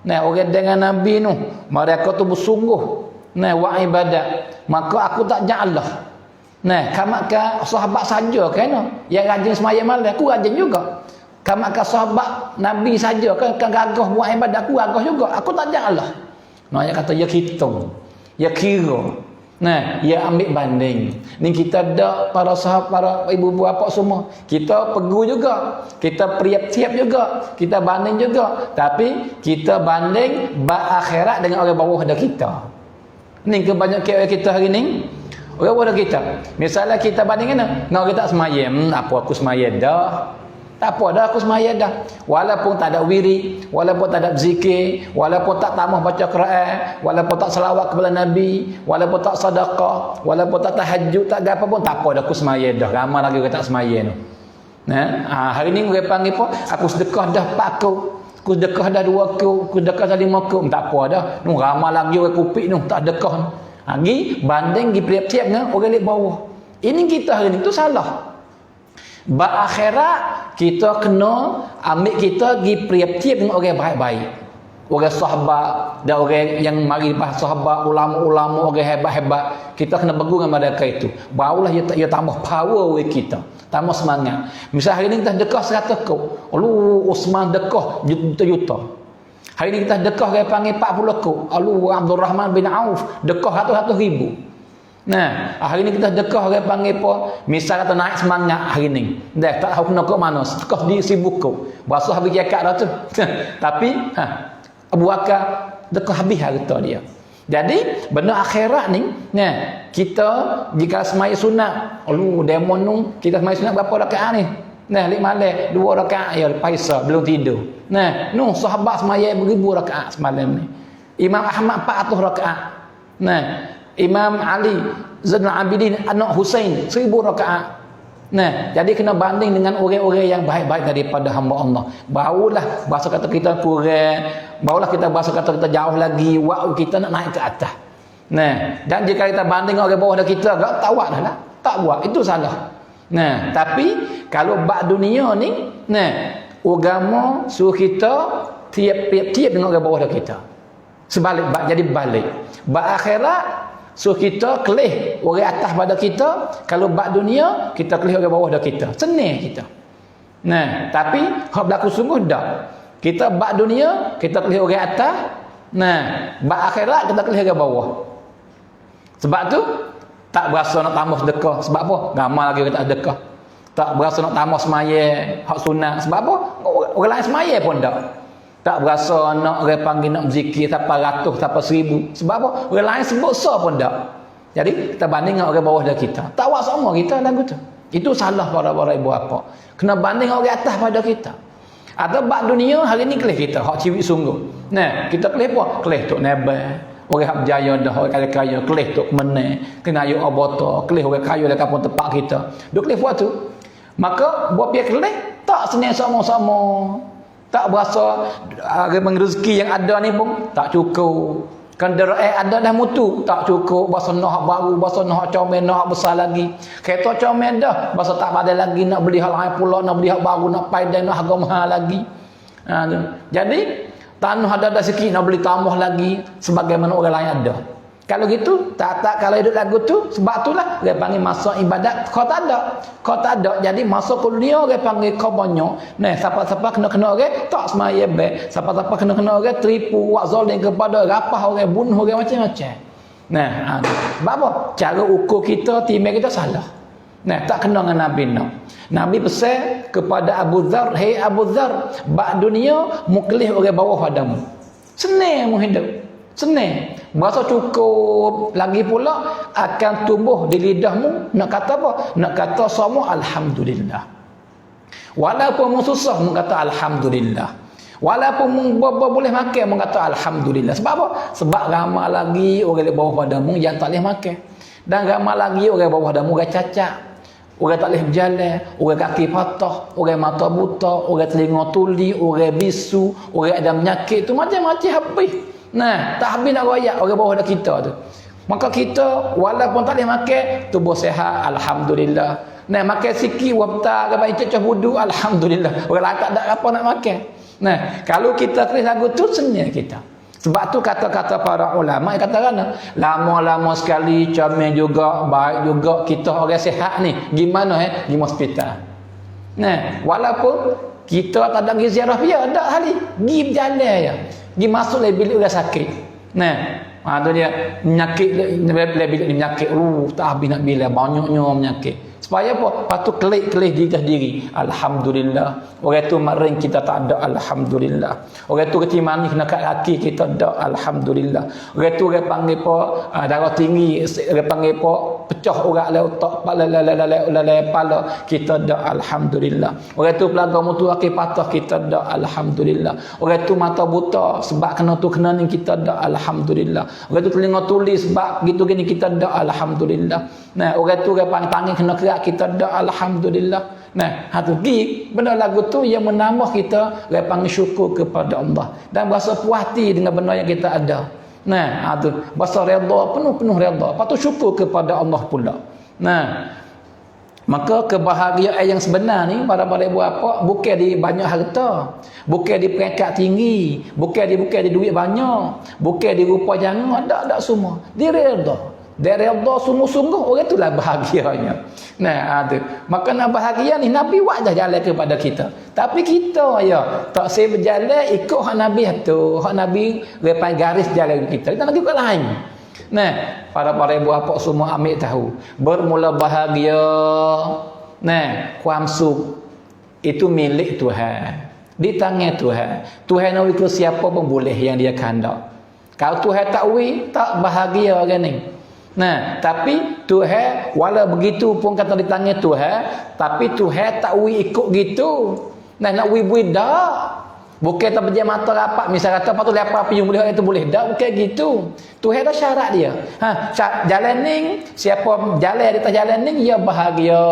nah, orang dengan Nabi mereka tu bersungguh wa ibadat, maka aku tak ja'alah. Nah, kamakah sahabat saja kan yang rajin sembahyang malam, aku rajin juga. Kamakah sahabat Nabi saja kan gagah buat ibadat, aku gagah juga. Aku tak ja'alah. Nah, dia kata ya hitung, ya kira. Nah, ya ambil banding. Ni kita ada para sahabat, para ibu bapa semua. Kita pegu juga. Kita priap-tiap juga. Kita banding juga. Tapi kita banding akhirat dengan orang bawah dah kita. Ni kebanyakan kita hari ni. Orang bawah dah kita. Misalnya kita bandingkan, nak kita semayam, apa aku semayam dah. Tak apa dah aku semayang dah. Walaupun tak ada wirid, walaupun tak ada zikir, walaupun tak tambah baca Quran, walaupun tak selawat kepada Nabi, walaupun tak sedekah, walaupun tak tahajud, tak apa pun, tak apa dah aku semayang dah. Ramai lagi orang tak semayang tu. Nah, hari ni orang panggil apa? Aku sedekah dah 4 kau. Aku sedekah dah 2 kau, aku sedekah dah 5 kau. Tak apa dah. Nu ramai lagi orang kupik tu tak sedekah. Lagi banding gi priap-tiap dengan orang di bawah. Ini kita hari ni tu salah. Akhirat kita kena ambil kita pergi priap-tiap dengan orang baik-baik, orang sahabat dan orang yang mari lepas sahabat, ulama-ulama, orang hebat-hebat. Kita kena berguru dengan mereka itu, barulah ia tambah power kita, tambah semangat. Misal hari ni kita dekah 100 kau, Usman dekah juta-juta. Hari ni kita dekah orang panggil 40 kau, Abdul Rahman bin Auf dekah 100 ribu. Nah, hari ni kita dekah orang panggil apa? Misal kata naik semangat hari ni. Dah tak tahu kena ke mana. Dekah di sibuk kau. Bahasa habis jakat dah tu. Tapi Abu Bakar dekah habis harta dia. Jadi benda akhirat ni, nah, kita jika semaya sunat, demon tu kita semaya sunat berapa rakaat ni? Nah, 5 malam 2 rakaat ya paisa belum tidur. Nah, sahabat semaya beribu rakaat semalam ni. Imam Ahmad 400 rakaat. Nah, Imam Ali Zainal Abidin anak Husain 1000 rakaat. Nah, jadi kena banding dengan orang-orang yang baik-baik daripada hamba Allah. Barulah bahasa kata kita kurang, barulah kita bahasa kata kita jauh lagi, waktu kita nak naik ke atas. Nah, dan jika kita banding orang bawah dah kita, tak buat dah. Tak buat, itu salah. Nah, tapi kalau bab dunia ni, nah, agama suruh kita tiap-tiap dengan orang bawah dah kita. Sebalik, jadi balik. Bab akhirat suruh kita kelih orang atas pada kita. Kalau bab dunia kita kelih orang bawah dah kita. Senang kita. Nah, tapi hak berlaku sungguh dak. Kita bab dunia kita kelih orang atas. Nah, bab akhirat kita kelih orang bawah. Sebab tu tak berasa nak tambah sedekah. Sebab apa? Gamal lagi kita sedekah. Tak berasa nak tambah semaya hak sunat. Sebab apa? Orang lain semaya pun tak. Tak berasa nak orang panggil nak berzikir sampai ratus, sampai 1000. Sebab apa? Orang lain sebut so pun tak. Jadi kita banding dengan orang bawah dah kita. Tak buat sama kita lagu tu. Itu salah para ibu bapa. Kena banding dengan orang atas pada kita. Atau bab dunia hari ni kelih kita hak ciwik sungguh. Nah, kita kelih apa? Kelih tok nebel. Orang hak berjaya dah, orang kaya-kaya kelih tok meneh, kena ayuk abota, kelih orang kaya dekat kampung tempat kita. Duk kelih buat tu. Maka buat biar kelih tak senang sama-sama. Tak berasa rezeki yang ada ni pun tak cukup. Kenderaan ada dah mutu tak cukup. Bahasa nak baru, bahasa nak comel, nak besar lagi. Kereta comel dah, bahasa tak ada lagi nak beli hal lain pula, nak beli hal baru, nak paidai, nak harga mahal lagi. Jadi tanah ada sikit nak beli tambah lagi sebagaimana orang lain ada. Kalau gitu tak kalau hidup lagu tu, sebab itulah dia panggil masa ibadat kau tak ada. Jadi masa kuliah dia panggil kau banyak. Nah, siapa-siapa kena orang tak semaya baik. Siapa-siapa kena orang tipu, buat zalim kepada rapah orang, bunuh orang macam-macam. Nah, sebab apa? Cara ukur kita, timing kita salah. Nah, tak kena dengan Nabi nak. Nabi pesan kepada Abu Dzar, "Hei Abu Dzar, bab dunia muklih orang bawah padamu." Senang mu hidup. Senang. Berasa cukup. Lagi pula akan tumbuh di lidahmu nak kata apa? Nak kata semua alhamdulillah. Walaupun mu susah mu kata alhamdulillah. Walaupun mu boleh makan mu kata alhamdulillah. Sebab apa? Sebab ramai lagi orang di bawah padamu yang tak boleh makan. Dan ramai lagi orang bawah padamu orang cacat. Orang tak boleh berjalan, orang kaki patah, orang mata buta, orang telinga tuli, orang bisu, orang ada penyakit tu macam-macam habis. Nah, tak habis nak royak orang bawah dah kita tu. Maka kita walaupun tak boleh makan, tubuh sihat, alhamdulillah. Nah, makan sikit wapta apa cecah wudu, alhamdulillah. Orang lain tak ada apa nak makan. Nah, kalau kita tulis lagu tu senang kita. Sebab tu kata-kata para ulama katakan lama-lama sekali comel juga, baik juga kita orang sihat ni. Gimana di hospital. Nah, walaupun kita tak ada pergi ziarah dia, tak hari pergi berjalan ya. Pergi masuk le bilik orang sakit. Nah, tu dia penyakit le bilik penyakit. Tak habis nak bila banyaknya penyakit. Supaya apa? Patu kelih-kelih diri. Alhamdulillah. Orang tu maring kita tak ada, alhamdulillah. Orang tu ketimani kena kat kaki kita ada, alhamdulillah. Orang tu orang panggil apa? Darah tinggi, orang panggil apa? Pecah urat le otak, kepala kita ada, alhamdulillah. Orang tu pelaga mutu kaki patah kita ada, alhamdulillah. Orang tu mata buta sebab kena ni kita ada, alhamdulillah. Orang tu telinga tuli sebab gitu gini kita ada, alhamdulillah. Nah, orang tu orang panggil kena kerak kita ada, alhamdulillah. Nah, hatu pergi benda lagu tu yang menambah kita orang panggil syukur kepada Allah dan berasa puas hati dengan benda yang kita ada. Nah, tu berasa redha, penuh redha. Patut syukur kepada Allah pula. Nah, maka kebahagiaan yang sebenar ni para ibu bapa bukan di banyak harta, bukan di peringkat tinggi, bukan di duit banyak, bukan di rupa jangan, ada semua. Dia redha. Dari Allah sungguh-sungguh orang itulah bahagianya. Nah, tu. Maka nak bahagia ni Nabi buat dah jalan kepada kita. Tapi kita ya tak saya berjalan ikut hak Nabi tu. Hak Nabi lepas garis jalan kita. Kita lagi ke lain. Nah, para ibu bapa semua ambil tahu. Bermula bahagia. Nah, kuam sup itu milik Tuhan. Di tangan Tuhan. Tuhan nak ikut siapa pun boleh yang dia kehendak. Kalau Tuhan tak tak bahagia orang ni. Nah, tapi Tuhan walau begitu pun kata di tangan Tuhan, tapi Tuhan tak ikut gitu. Nah, nak bui dak. Bukan tak berjaya mata rapat misal kata patut lepas api yang boleh itu boleh dak, bukan gitu. Tuhan dah syarat dia. Jalan ni siapa jalan di atas jalan ni dia bahagia.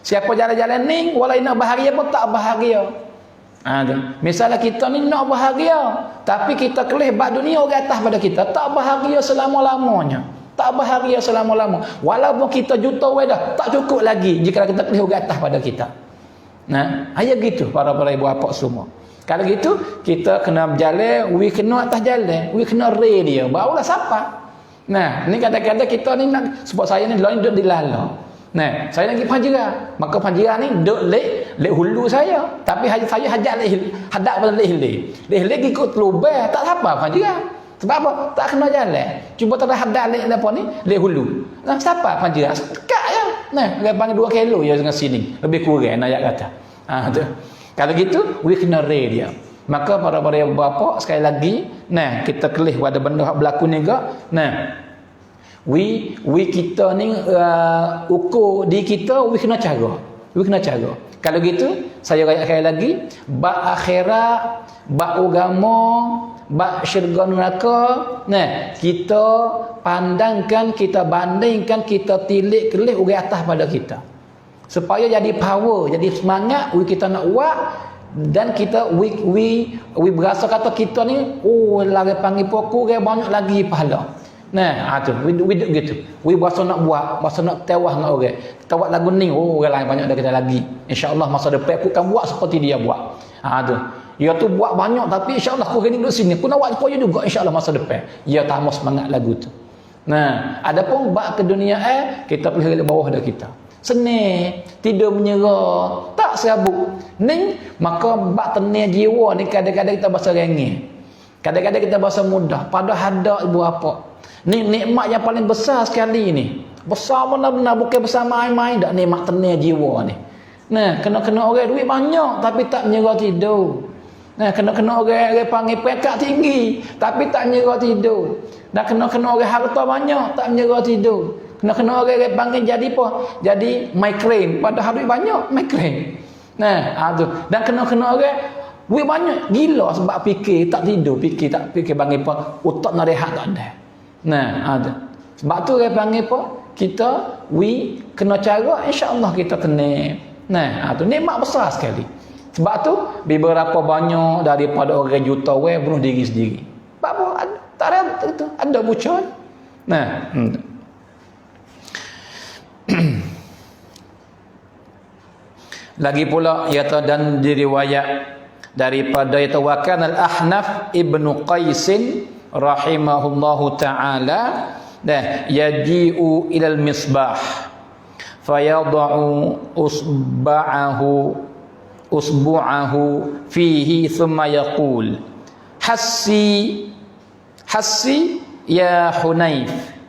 Siapa jalan-jalan ni walau nak bahagia pun tak bahagia. Tu. Misalnya kita ni nak bahagia, tapi kita kelih bab dunia orang atas pada kita, tak bahagia selama-lamanya. Tak bahagia selama-lama. Walaupun kita juta dah, tak cukup lagi jika kita kelih orang atas pada kita. Nah, ayat gitu para ibu bapa semua. Kalau gitu kita kena berjalan, we kena atas jalan, we kena re dia. Barulah siapa? Nah, ni kadang-kadang kita ni nak sebab saya ni lain duduk di lala. Nah, saya lagi panjira. Maka panjira ni duduk lek hulu saya. Tapi saya hajat hadap pada lek. Lek ikut lubang, tak apa panjira. Sebab apa? Tak kena jalan. Cuba tak hadap lek apa ni? Lek hulu. Nah, siapa panjira? Dekat ya. Nah, dia panggil 2 kilo je dengan sini. Lebih kurang ayat kata. Tu. Kalau gitu, we kena re dia. Maka para bapa sekali lagi, nah kita kelih pada benda hak berlaku ni gak. Nah, we kita ni ukur di kita we kena cara. We kena cara. Kalau gitu, saya rakyat sekali lagi, bab akhirat, bab agama, bab syurga neraka, nah kita pandangkan, kita bandingkan, kita tilik kelih orang atas pada kita. Supaya jadi power, jadi semangat we kita nak buat. Dan kita we berasa kata kita ni lagi panggil pokok banyak lagi pahala. Nah, tu we gitu. We berasa nak buat, berasa nak tewah dengan orang. Kita buat lagu ni, orang lain banyak dah kita lagi. Insya-Allah masa depan aku akan buat seperti dia buat. Tu. Dia tu buat banyak tapi insya-Allah aku ni duduk sini. Aku nak buat supaya juga insya-Allah masa depan. Dia tambah semangat lagu tu. Nah, adapun bab ke dunia kita pergi ke bawah dah kita. Senang, tidur menyerah, tak serabut. Ni maka bab tenang jiwa ni kadang-kadang kita berasa rengeh. Kadang-kadang kita berasa mudah. Pada hadap ibu bapa. Ni nikmat yang paling besar sekali ni. Besar benar-benar, bukan besar main-main dak nikmat tenang jiwa ni. Nah, kena orang duit banyak tapi tak menyerah tidur. Nah, kena orang panggil pekat tinggi tapi tak menyerah tidur. Dan kena orang harta banyak tak menyerah tidur. Kena orang panggil jadi apa? Jadi migraine. Padahal duit banyak migraine. Nah, tu. Dan kena orang duit banyak gila sebab fikir tak tidur, fikir panggil apa? Otak nak rehat tak ada. Nah, tu. Sebab tu orang panggil apa? Kita kena cara insya-Allah kita tenang. Nah, tu nikmat besar sekali. Sebab tu beberapa banyak daripada orang juta bunuh diri sendiri. Sebab apa? Tak ada itu, ada bucon. Nah, lagi pula iaitu dan diriwayat daripada iaitu wakan al-Ahnaf ibnu Qaisin rahimahullahu taala dah yaji'u ilal misbah fayad'u usbu'ahu fihi thumma yaqul hassi ya Hunayf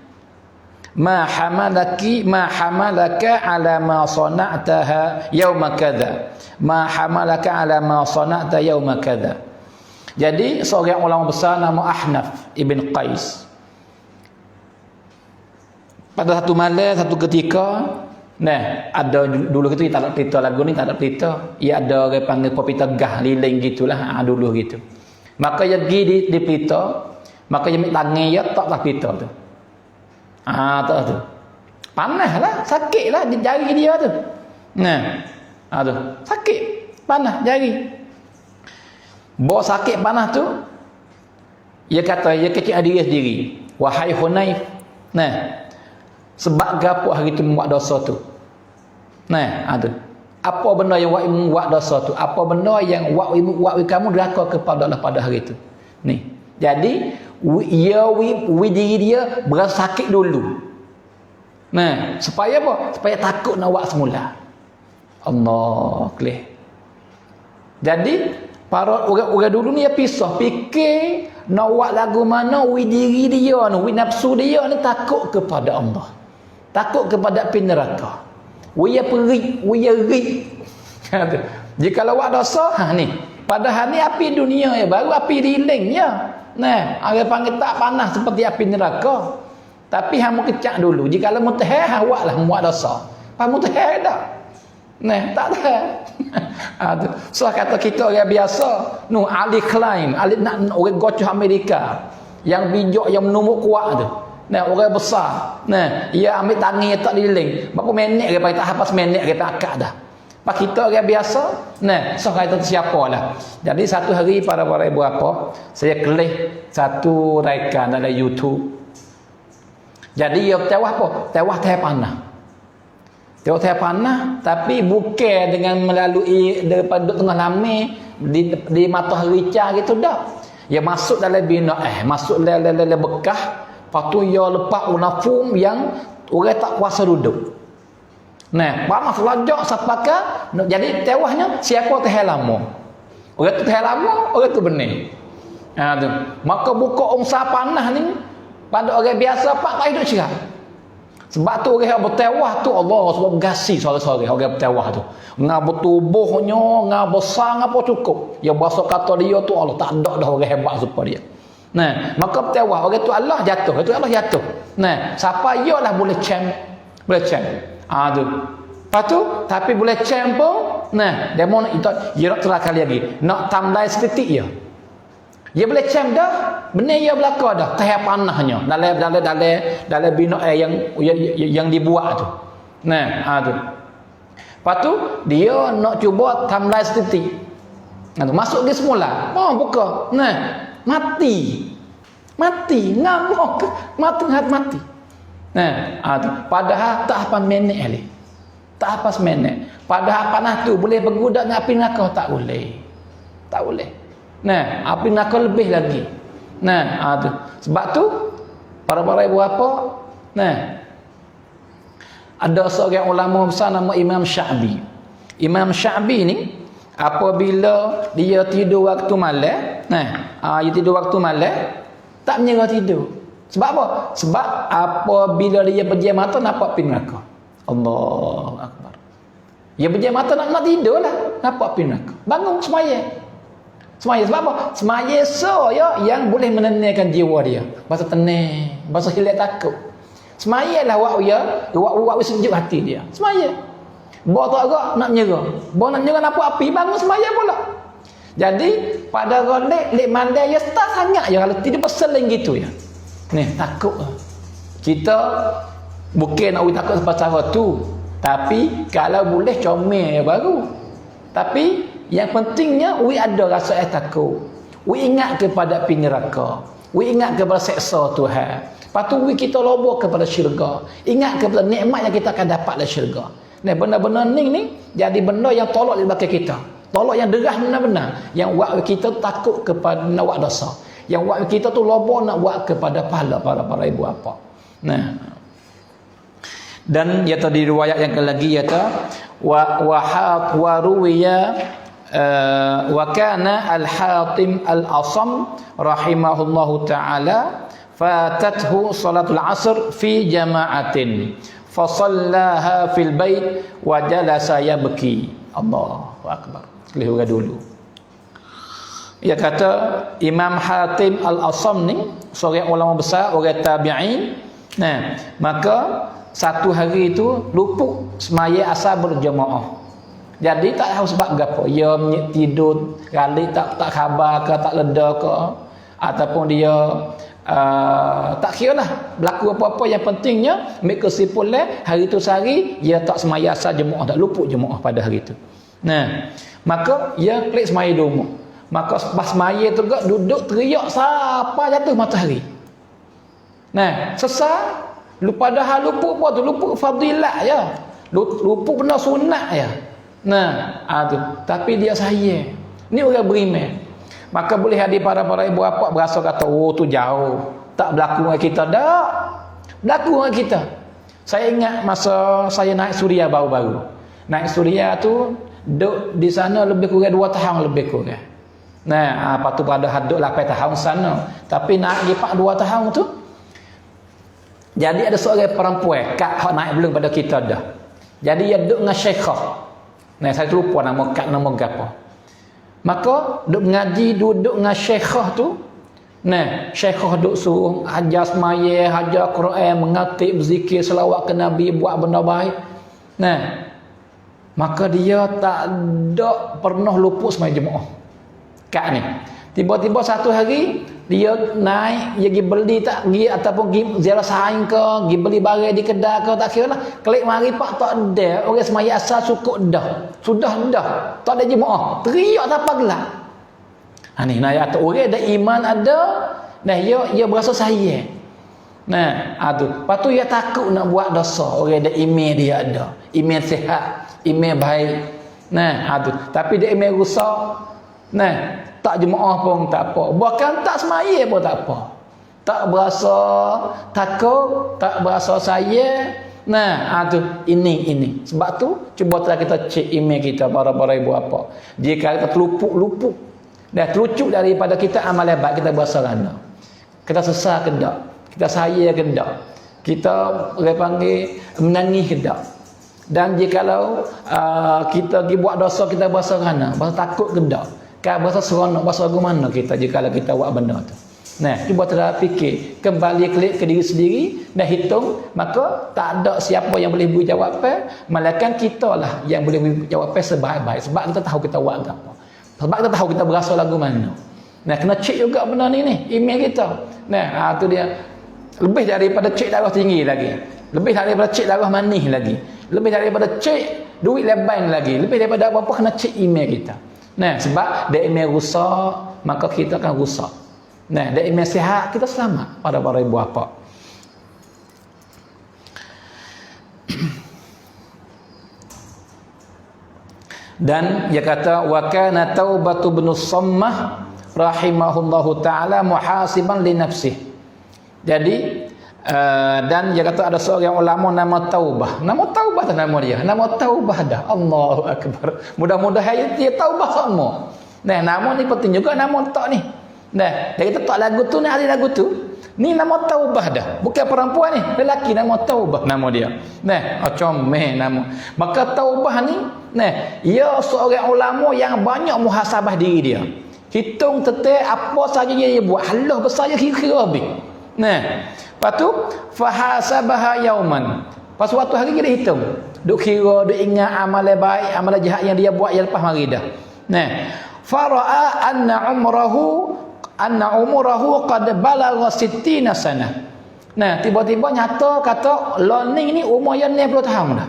ma hamalaka ala ma sana'taha yauma kadza yauma kadza. Jadi seorang ulama besar nama Ahnaf ibn Qais pada satu malam satu ketika ada dulu gitu tak ada cerita lagu ni tak ada cerita ia ada orang panggil kopi tegah liling gitulah dulu gitu maka dia pergi di pelita maka dia ambil tangan dia taklah pelita tu tak tu. Panaslah, sakitlah di jari dia tu. Tu. Sakit, panas jari. Bawa sakit panas tu, dia kata, dia kecil diri sendiri. Wahai Hunayf, sebab gapo hari tu membuat dosa tu? Tu. Apa benda yang buat dosa tu? Apa benda yang buat kamu deraka kepada Allah pada hari tu? Ni. Jadi diri dia berasa sakit dulu. Supaya apa? Supaya takut nak buat semula. Allah kelih. Jadi para orang dulu ni dia pisah fikir nak buat lagu mana diri dia ni, nafsu dia ni takut kepada Allah. Takut kepada api neraka. Dia perik, dia rik. Jikalau buat dosa ni, padahal ni api dunia ya, baru api liling ya. Orang panggil tak panas seperti api neraka. Tapi hang kecak dulu. Jika mu teh buatlah muat dosa. Pas mu teh dak. Tak ada. So kata kita orang biasa, Ali Klein, Ali nak orang gocoh Amerika. Yang bijak yang menumbuk kuat tu. Nah, orang besar. Nah, ia ambil tangan tak dililing. Berapa minit dia tak hafal minit dia tak akak dah. Pak kita orang biasa, nah, so kata siapalah. Jadi satu hari para ibu bapa, saya kelih satu raikan dalam YouTube. Jadi ia tewah apa? Tewah teh panah. Tewah teh panah, tapi bukan dengan melalui daripada tengah lami di matahari cah gitu dah. Ia masuk dalam bina masuk dalam bekah, lepas tu ia lepas unafum yang orang tak kuasa duduk. Nah, panas lajak sapaka. Jadi tewahnya siapa teh lama. Orang tu teh lama, orang tu benih. Ha tu. Maka buka ongsa panah ni pada orang biasa pak tak hidup cerah. Sebab tu orang yang bertewah tu Allah sebab gasi sore-sore orang bertewah tu. Ngapa tubuhnya, ngapa besar, ngapa cukup. Ya bahasa kata dia tu Allah tak ada dah orang hebat supaya dia. Nah, maka bertewah orang tu Allah jatuh, itu Allah jatuh. Nah, siapa ialah boleh champ. Boleh champ. Tu. Lepas tu, tapi boleh champ pun, nah, demo itu, dia nak terakhir lagi. Nak tambah setitik ya. Dia boleh champ dah, benar ia belaka dah, teh panahnya. Dalam bina yang dibuat tu. Nah, tu. Lepas tu, dia nak cuba tambah setitik. Masuk dia semula. Buka. Nah, mati. Ngamuk. Mati. Nah, padahal tak apa minit kali. Tak apa minit. Padahal panah tu boleh bergudak dengan api neraka tak boleh. Tak boleh. Nah, api neraka lebih lagi. Nah, tu. Sebab tu para ibu bapa, nah, ada seorang ulama besar nama Imam Sya'bi. Imam Sya'bi ni apabila dia tidur waktu malam, dia tidur waktu malam tak menyerah tidur. Sebab apa? Sebab apabila dia pejam mata nampak api neraka. Allahu Akbar. Dia pejam mata nak tidur lah, nampak api neraka. Bangun semaya. Sebab apa? Semaya yang boleh menenangkan jiwa dia. Bahasa tenang, bahasa hilang takut. Semayalah wak sejuk hati dia. Semaya. Bawa tak agak nak menyerah. Bawa nak menyerah nampak api, bangun semaya pula. Jadi pada golek lek mandai ya start sangat ya kalau tidak peseling gitu ya. Ni takut. Kita bukan nak takut sebab cara tu, tapi kalau boleh comel ya baru. Tapi yang pentingnya we ada rasa takut. We ingat kepada api neraka. We ingat kepada seksa Tuhan. Lepas tu we kita lobo kepada syurga. Ingat kepada nikmat yang kita akan dapat dari syurga. Ni benda-benda ni jadi benda yang tolak di belakang kita. Tolak yang derah benar-benar. Yang buat kita takut kepada nak buat dosa. Yang buat kita tu lobo nak buat kepada pahala para ibu bapa. Nah. Dan ya tadi riwayat yang lagi ya wa ruwiya wa kana al-Hatim al-Asam rahimahullahu taala fatathu salatul asr fi jama'atin fa sallaha fil bait wa jalasa yabki. Allahu akbar. Lihat dulu. Ia kata Imam Hatim Al-Asam ni seorang ulama besar, orang tabi'in. Nah, maka satu hari itu luput semaya asar berjemaah. Jadi tak tahu sebab gapo. Ia tidur kali tak khabar ke, tak leda ke, ataupun dia tak kira lah berlaku apa-apa. Yang pentingnya ambil kesimpulan hari itu sehari ia tak semaya asar jemaah, tak luput jemaah pada hari itu. Nah, maka ia klik semaya di rumah. Maka pas semaya tu juga duduk teriak siapa jatuh matahari. Nah, sesat lupa dah luput apa tu, luput fadilat ya. Luput benda sunat ya. Nah, tu. Tapi dia sayang. Ni orang beriman. Maka boleh hadir para ibu bapa berasa kata, oh tu jauh. Tak berlaku dengan kita dah. Berlaku dengan kita. Saya ingat masa saya naik Suria baru-baru. Naik Suria tu duduk di sana lebih kurang 2 tahun lebih kurang. Nah, apa tu pada haduk 8 tahun sana. Tapi naik di 2 tahun tu. Jadi ada seorang perempuan kak naik belum pada kita dah. Jadi dia duduk dengan syekhah. Nah, saya lupa nama kak nama gapo. Maka duduk mengaji duduk dengan syekhah tu. Nah, syekhah duduk suruh ajar semaya, ajar Quran, mengatib, zikir, selawat ke Nabi, buat benda baik. Nah, maka dia tak ada pernah luput semaya jemaah. Kak ni. Tiba-tiba satu hari dia naik, dia pergi beli tak pergi ataupun pergi ziarah saing ke, pergi beli barang di kedai ke, tak kira lah. Kelik mari pak tak ada, orang semaya asal cukup dah. Sudah dah. Tak ada jemaah. Teriak tak apa gelak. Ha ni ayat orang ada iman ada, nah dia berasa sayang. Nah, tu. Lepas tu dia takut nak buat dosa. Orang ada iman dia ada. Iman sihat, iman baik. Nah, tu. Tapi dia iman rusak. Nah, tak jemaah pun tak apa. Bahkan tak semaya pun tak apa. Tak berasa takut, tak berasa sayang. Nah, tu ini. Sebab tu cuba kita cek iman kita para ibu apa. Jika kita terlupuk dah terucuk daripada kita amal baik, kita berasa rana. Kita sesal ke tak? Kita sayang ke tak? Kita orang panggil menangis ke tak? Dan jikalau kita pergi buat dosa, kita berasa rana, berasa takut ke tak? Kan berasa seronok, berasa gimana kita jikalau kita buat benda tu. Nah, cuba kita fikir, kembali klik ke diri sendiri dan hitung, maka tak ada siapa yang boleh beri jawapan, melainkan kita lah yang boleh beri jawapan sebaik-baik. Sebab kita tahu kita buat apa. Sebab kita tahu kita berasa lagu mana. Nah, kena cek juga benda ni email kita. Nah, tu dia. Lebih daripada cek darah tinggi lagi. Lebih daripada cek darah manis lagi. Lebih daripada cek duit leban lagi. Lebih daripada apa-apa kena cek email kita. Nah, sebab dia email rusak, maka kita akan rusak. Nah, dia email sihat, kita selamat para ibu bapa. Dan dia kata wa kana taubatu ibn Sammah rahimahullahu taala muhasiban li nafsihi. Jadi dan dia kata ada seorang ulama nama Taubah. Nama Taubah tak nama dia. Nama Taubah dah. Allahu akbar. Mudah-mudahan dia taubah semua. Nah, nama ni penting juga nama tak ni. Nah, dia kata tak lagu tu ni ada lagu tu. Ni nama Taubah dah. Bukan perempuan ni, lelaki nama Taubah nama dia. Nah, comel nama. Maka Taubah ni, nah, ia seorang ulama yang banyak muhasabah diri dia. Hitung tetek apa saja dia buat. Halah besar je kira-kira habis. Nah, lepas tu fahasabaha yauman. Pas suatu hari dia hitung. Duk kira, duk ingat amal baik, amal jahat yang dia buat yang lepas mari dah. Nah, fara'a anna umurahu qad balagha 60 sanah. Nah, tiba-tiba nyata kata learning ni umurnya 60 tahun dah.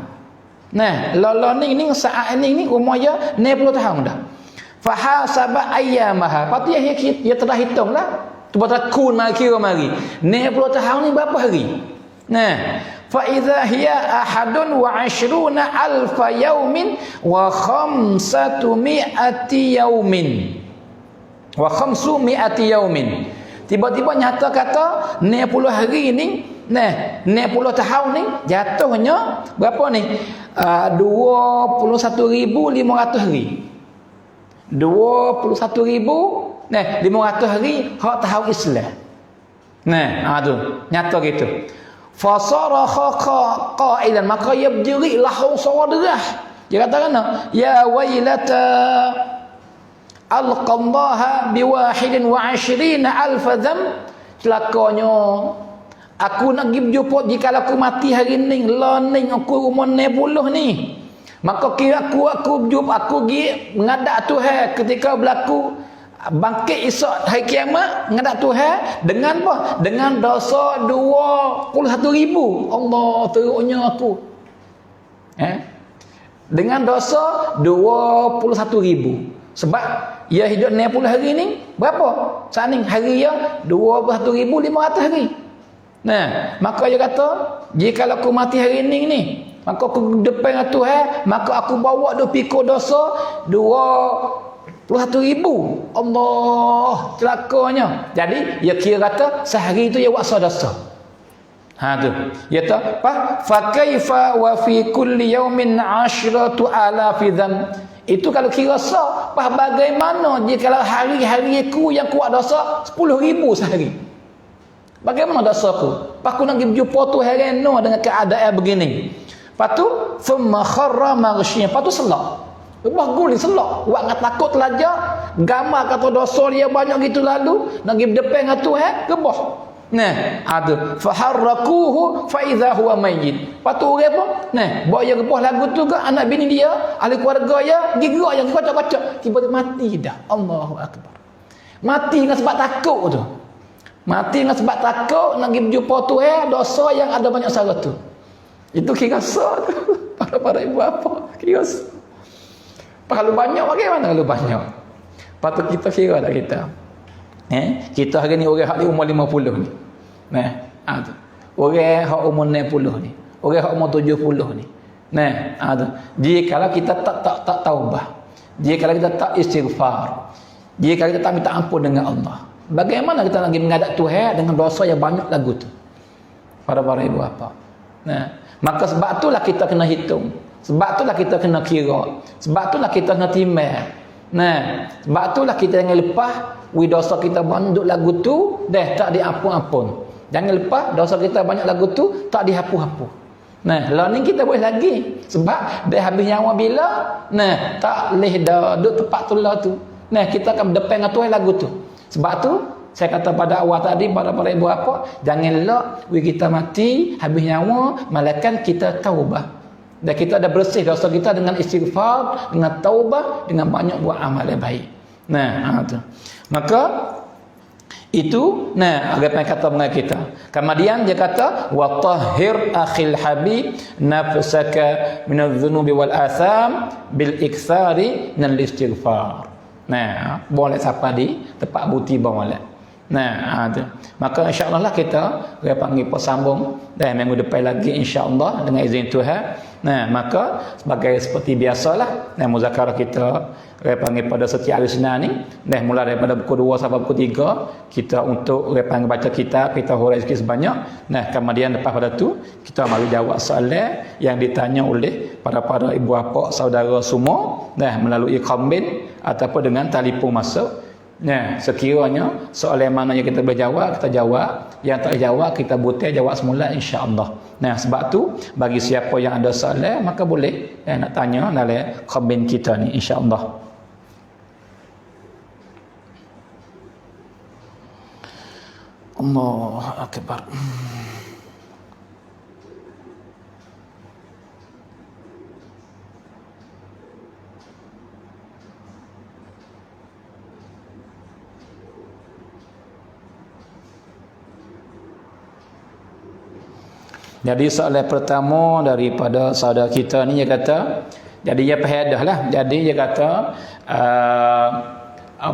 Nah, learning ni saat ini ni umurnya 60 tahun dah. Fahasaba ayyamaha. Patu dia telah hitunglah. Cuba takun mari kira mari. 60 tahun ni berapa hari? Nah, fa idza hiya ahadun wa 20 alf yaumin wa 500 yaumin. Wa 500 yaumin. Tiba-tiba nyata kata 60 hari ni, nah, 60 tahun ni jatuhnya berapa ni? 21,500 hari. 21,000 500 hari hak tahu Islam. Nah, tu nyata gitu. Fasarakha qailan, maka ia berdiri lahau suara derah. Dia kata kan, ya wailata alqallaha bi21,000 dzam. Celakanya aku nak pergi berjumpa jika aku mati hari ni, learning aku umur 60 ni. Maka kira aku berjumpa, aku pergi menghadap Tuhan ketika berlaku bangkit esok hari kiamat, menghadap Tuhan dengan apa? Dengan dosa 21,000. Allah teruknya aku. Dengan dosa 21,000. Sebab ia hidup 60 hari ni berapa? Saat ni hari dia 21,500 hari. Nah, maka dia kata, jika aku mati hari ni, maka aku depan Tuhan, maka aku bawa dia pikul dosa 21,000. Allah, celakanya. Jadi dia kira kata sehari itu dia buat dosa. Tu. Dia kata, fa kaifa wa fi kulli yaumin 10,000 dzam. Itu kalau kira sah, bagaimana jika hari-hari aku yang kuat dosa 10,000 sehari? Bagaimana dosaku? Aku nak pergi jumpa Tuhan reno dengan keadaan begini. Patu thumma kharra maghshiyan. Patu selak. Lepas guling selak. Buat dengan takut telajak. Gambar kata dosa dia banyak gitu lalu. Nak pergi depan dengan Tuhan. Gebah. Nah, tu. Faharrakuhu fa idza huwa mayyit. Patu orang apa? Nah, bawa dia gebah lagu tu ke anak bini dia, ahli keluarga dia, gerak yang kocak-kocak. Tiba-tiba mati dah. Allahu akbar. Mati dengan sebab takut tu. Mati dengan sebab takut nak pergi berjumpa Tuhan, dosa yang ada banyak syarat tu. Itu kira rasa tu. Para ibu apa? Kira rasa. Kalau banyak bagaimana kalau banyak? Patut kita kira tak kita? Kita hari ni orang hak di umur 50 ni. Tu. Orang hak umur 60 ni. Orang hak umur 70 ni. Tu. Jika kita tak taubat. Jika kita tak istighfar. Jika kita tak minta ampun dengan Allah. Bagaimana kita lagi menghadap Tuhan dengan dosa yang banyak lagu tu? Para ibu apa? Maka sebab itulah kita kena hitung. Sebab itulah kita kena kira. Sebab itulah kita kena timbang. Sebab itulah kita jangan lepas dosa kita banyak lagu tu tak diampun-ampun. Jangan lepas dosa kita banyak lagu tu tak dihapus-hapus. Lah ni kita boleh lagi sebab dah habis nyawa bila tak leh dah duduk tempat tu lah tu. Kita akan berdepan dengan Tuhan lagu tu. Sebab tu saya kata pada awal tadi pada ibu apa, janganlah kita mati habis nyawa malaikat kita taubat. Dan kita dah bersih dosa kita dengan istighfar, dengan taubat, dengan banyak buat amal yang baik. Tu. Maka itu apa yang kata mengenai kita. Kemudian dia kata wa tahhir akhil habib nafsaka minadh-dhunubi wal atham bil iktsari minal istighfar. Boleh siapa di tempat buti boleh. Tu. Maka insya-Allah lah kita panggil sambung dan minggu depan lagi insya-Allah dengan izin Tuhan. Maka sebagai seperti biasalah muzakarah kita panggil pada setiap hari Senin ni mulai daripada pukul 2 sampai pukul 3 kita untuk panggil baca kitab, kita hurai sikit sebanyak. Kemudian lepas pada tu kita mari jawab soalan yang ditanya oleh para ibu bapa saudara semua melalui komen ataupun dengan telefon masuk. Sekiranya soalan mana yang kita boleh jawab, kita jawab. Yang tak jawab, kita butir jawab semula insya-Allah. Sebab tu bagi siapa yang ada soalan maka boleh nak tanya dalam komen kita ni insya-Allah. Allahu akbar. Jadi soalan pertama daripada saudara kita ni dia kata, jadi dia faedah lah. Jadi dia kata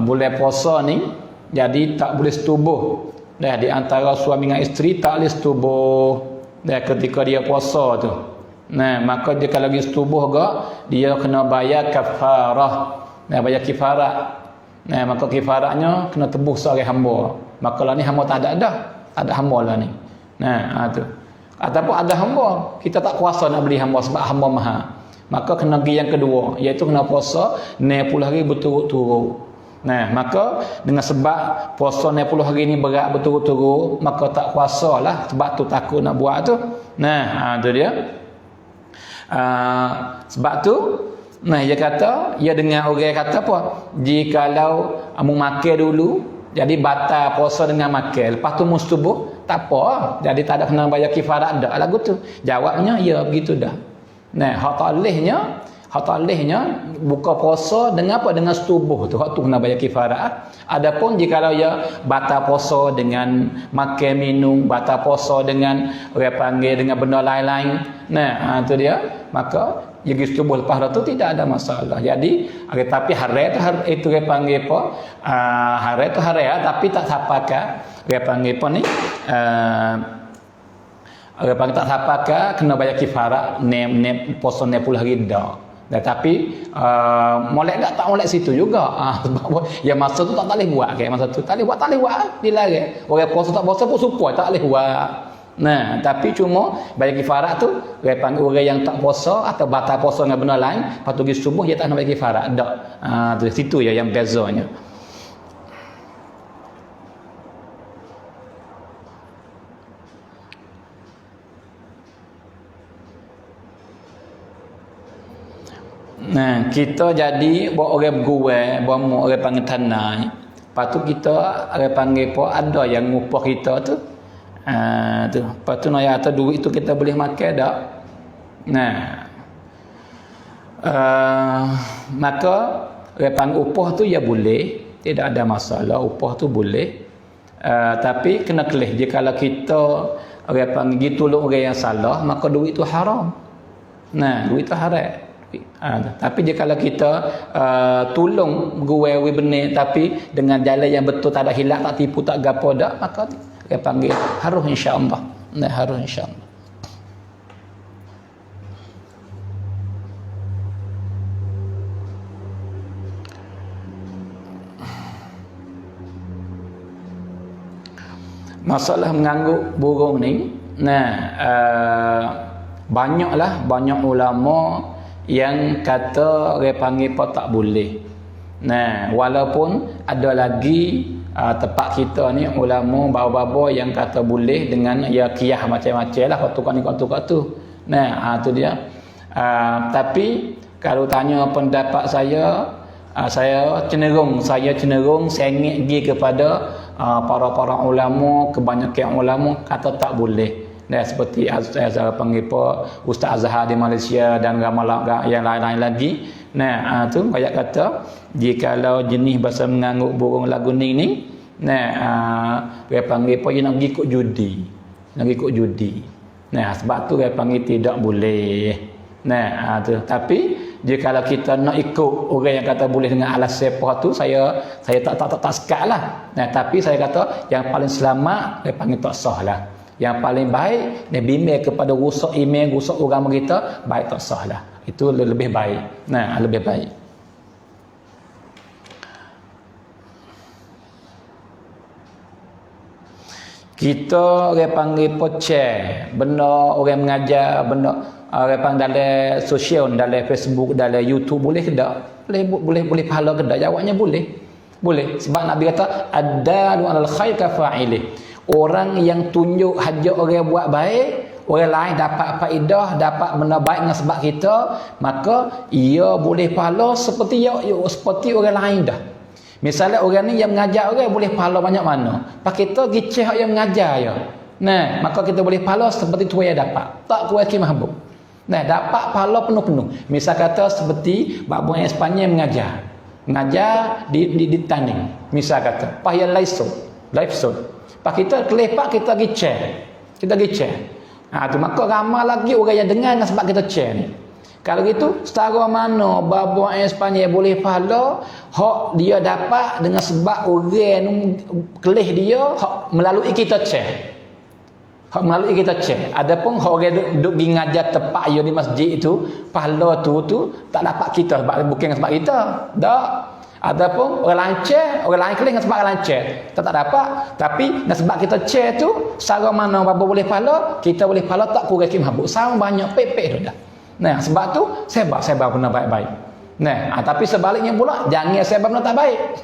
bulan puasa ni jadi tak boleh setubuh. Di antara suami dengan isteri tak boleh setubuh ketika dia puasa tu. Maka dia kalau lagi setubuh gak dia kena bayar kafarah. Bayar kifarat. Maka kifaratnya kena tebus seorang hamba. Maka lah ni hamba tak ada hamba lah ni. Tu. Ataupun ada hamba kita tak kuasa nak beli hamba sebab hamba mahal, maka kena pergi yang kedua iaitu kena puasa 90 hari berturut-turut. Maka dengan sebab puasa 90 hari ni berat berturut-turut maka tak kuasalah sebab tu takut nak buat tu. Tu dia. Sebab tu dia kata dia dengar orang kata apa, jikalau mu makan dulu jadi batal puasa dengan makan, lepas tu mustubuh tak apa, jadi tak ada kena bayar kifarat dak lagu tu. Jawabnya ya begitu dah. Hak talihnya buka puasa dengan apa, dengan setubuh tu, hak tu kena bayar kifarat. Adapun jikalau ya batal puasa dengan makan minum, batal puasa dengan orang panggil dengan benda lain-lain, tu dia, maka jadi setubuh lepas tu tidak ada masalah. Jadi tapi hari itu dia panggil apa, hari itu hari tapi tak sapakan dia panggil apa ni, dia panggil tak sapakan kena bayar kifarat puasa 90 hari dah. Tapi molek tak molek situ juga. Sebab yang masa tu tak boleh buat kayak masa tu tak boleh buat dilarang. Orang puasa tak puasa pun supaya tak boleh buat. Tapi cuma bayar kifarat tu orang yang tak puasa atau batal puasa dengan benda lain, lepas tu pergi subuh dia tak nak bayar kifarat dak. Tu situ ya yang bezanya. Kita jadi buat orang berguai, buat orang panggil tanah. Lepas tu kita orang panggil apa, ada yang ngupah kita tu. Tu. Lepas tu nak atas duit tu kita boleh makan tak? Maka orang panggil upah tu ya boleh. tidak ada masalah, upah tu boleh. Tapi kena kelih je kalau kita orang panggil tolong orang yang salah, maka duit tu haram. Nah, duit tu haram. Tapi jika kalau kita tolong guai benih tapi dengan jalan yang betul, tak ada hilap, tak tipu, tak gapo dak, maka dia panggil harus insya-Allah. Nah, harus insya-Allah. Masalah mengangguk burung ni, banyak ulama yang kata orang panggil apa tak boleh. Walaupun ada lagi tempat kita ni ulama bapa-bapa yang kata boleh dengan ya qiyas macam-macam lah, kotak tu. Tu dia. Tapi kalau tanya pendapat saya cenderung sengit pergi kepada para ulama, kebanyakan ulama kata tak boleh. Seperti saya panggil Ustaz Azhar di Malaysia dan ramai yang lain-lain lagi. Tu banyak kata jikalau jenis bahasa mengangguk burung lagu ni dia panggil dia nak ikut judi. Sebab tu dia panggil tidak boleh. Tapi jikalau kita nak ikut orang yang kata boleh dengan alasan apa tu, saya tak sekat lah. Tapi saya kata yang paling selamat dia panggil tak sah lah. Yang paling baik dia bimbing kepada rusak iman, rusak agama kita, baik tak sah lah. Itu lebih baik. Lebih baik. Kita orang panggil poceh, benda orang mengajar, benda orang panggil dalam sosial, dalam Facebook, dalam YouTube, boleh ke tak? Boleh pahala ke tak? Jawabnya boleh. Sebab Nabi kata ad-dalu 'alal khair ka fa'ilih. Orang yang tunjuk hajat orang buat baik, orang lain dapat faedah, dapat benda baik dengan sebab kita, maka ia boleh pahala seperti orang lain dah. Misalnya orang ni yang mengajar orang boleh pahala banyak mana. Pak kita giceh yang mengajar ya. Maka kita boleh pahala seperti tu yang dapat. Tak kuat ke mahbub. Dapat pahala penuh-penuh. Misal kata seperti babu yang Sepanyol mengajar di tanding. Misal kata, pak yang live show. Pak kita kelepak kita giceh. Tu maka ramai lagi orang yang dengar dengan sebab kita share ni. Kalau gitu, setara mana babu yang Sepanyol boleh pahala, hak dia dapat dengan sebab orang kelih dia, hak melalui kita share. Adapun orang duduk di ngajar tempat dia di masjid itu, pahala tu tak dapat kita bukan sebab kita. Tak. Adapun orang lain kelih dengan sebab orang share, tak dapat. Tapi dengan sebab kita share tu, setara mana babu boleh pahala, kita boleh pahala tak kurang habuk. Sama banyak pepek tu dah. Sebab tu sebar benda baik-baik. Tapi sebaliknya pula jangan sebar benda tak baik.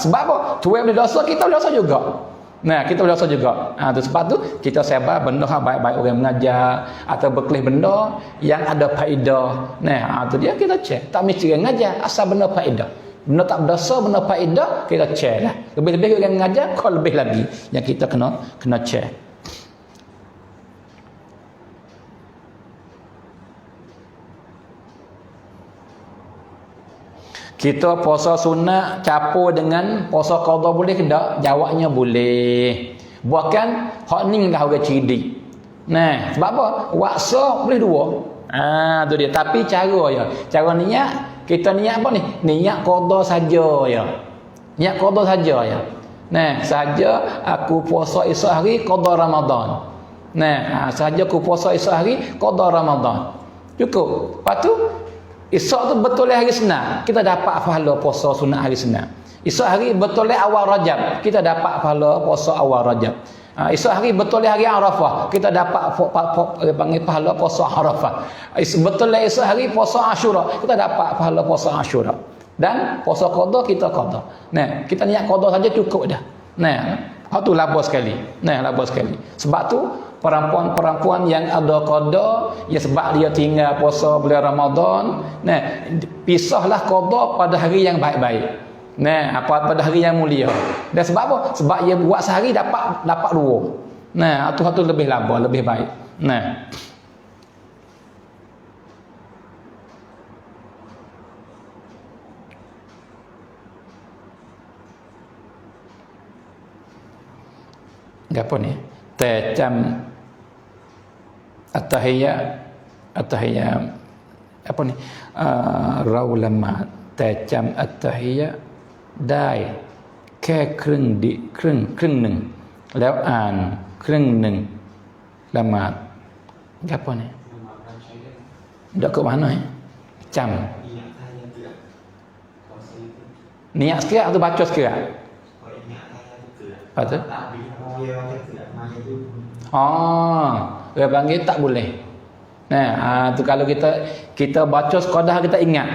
Sebab apa? Tuan boleh dosa, kita boleh dosa juga. Kita boleh dosa juga. Sebab tu kita sebar benda baik-baik, orang mengajar atau berkelih benda yang ada faedah. Tu dia kita cek. Tak mesti orang mengajar, asal benda faedah. Benda tak berdosa, benda faedah, kita cek lah. Lebih-lebih orang mengajar, kau lebih lagi yang kita kena cek. Kita puasa sunat campur dengan puasa qada boleh ke tak? Jawabnya boleh. Bahkan hak ni lah orang cerdik. Sebab apa? Waksa boleh dua. Tu dia. Tapi cara ya. Cara niat, kita niat apa ni? Niat qada saja ya. Niat qada saja ya. Saja aku puasa esok hari qada Ramadan. Saja aku puasa esok hari qada Ramadan. Cukup. Lepas tu esok tu betul hari Senin, kita dapat pahala puasa sunat hari Senin. Esok hari betul awal Rajab, kita dapat pahala puasa awal Rajab. Esok hari betul hari Arafah, kita dapat panggil pahala puasa Arafah. Betul esok hari puasa Ashura, kita dapat pahala puasa Ashura. Dan puasa qada kita qada. Kita niat qada saja cukup dah. Tu labur sekali. Labur sekali. Sebab tu perempuan-perempuan yang ada qada, ya sebab dia tinggal puasa bulan Ramadan, pisahlah qada pada hari yang baik-baik. Pada hari yang mulia. Dan sebab apa? Sebab dia buat sehari dapat dua. Tu lebih labur, lebih baik. Gapo ni? Tecam at-tahiyya apa ni? Raulama tecam at-tahiyyaได้แค่ครึ่งหนึ่งแล้วอ่านครึ่งหนึ่งละหมาด Gapo ni? Dak ke mana jam niat sekirat tu baca sekirat lepas tu dia panggil tak boleh. Nah, tu kalau kita baca sekadar kita ingat.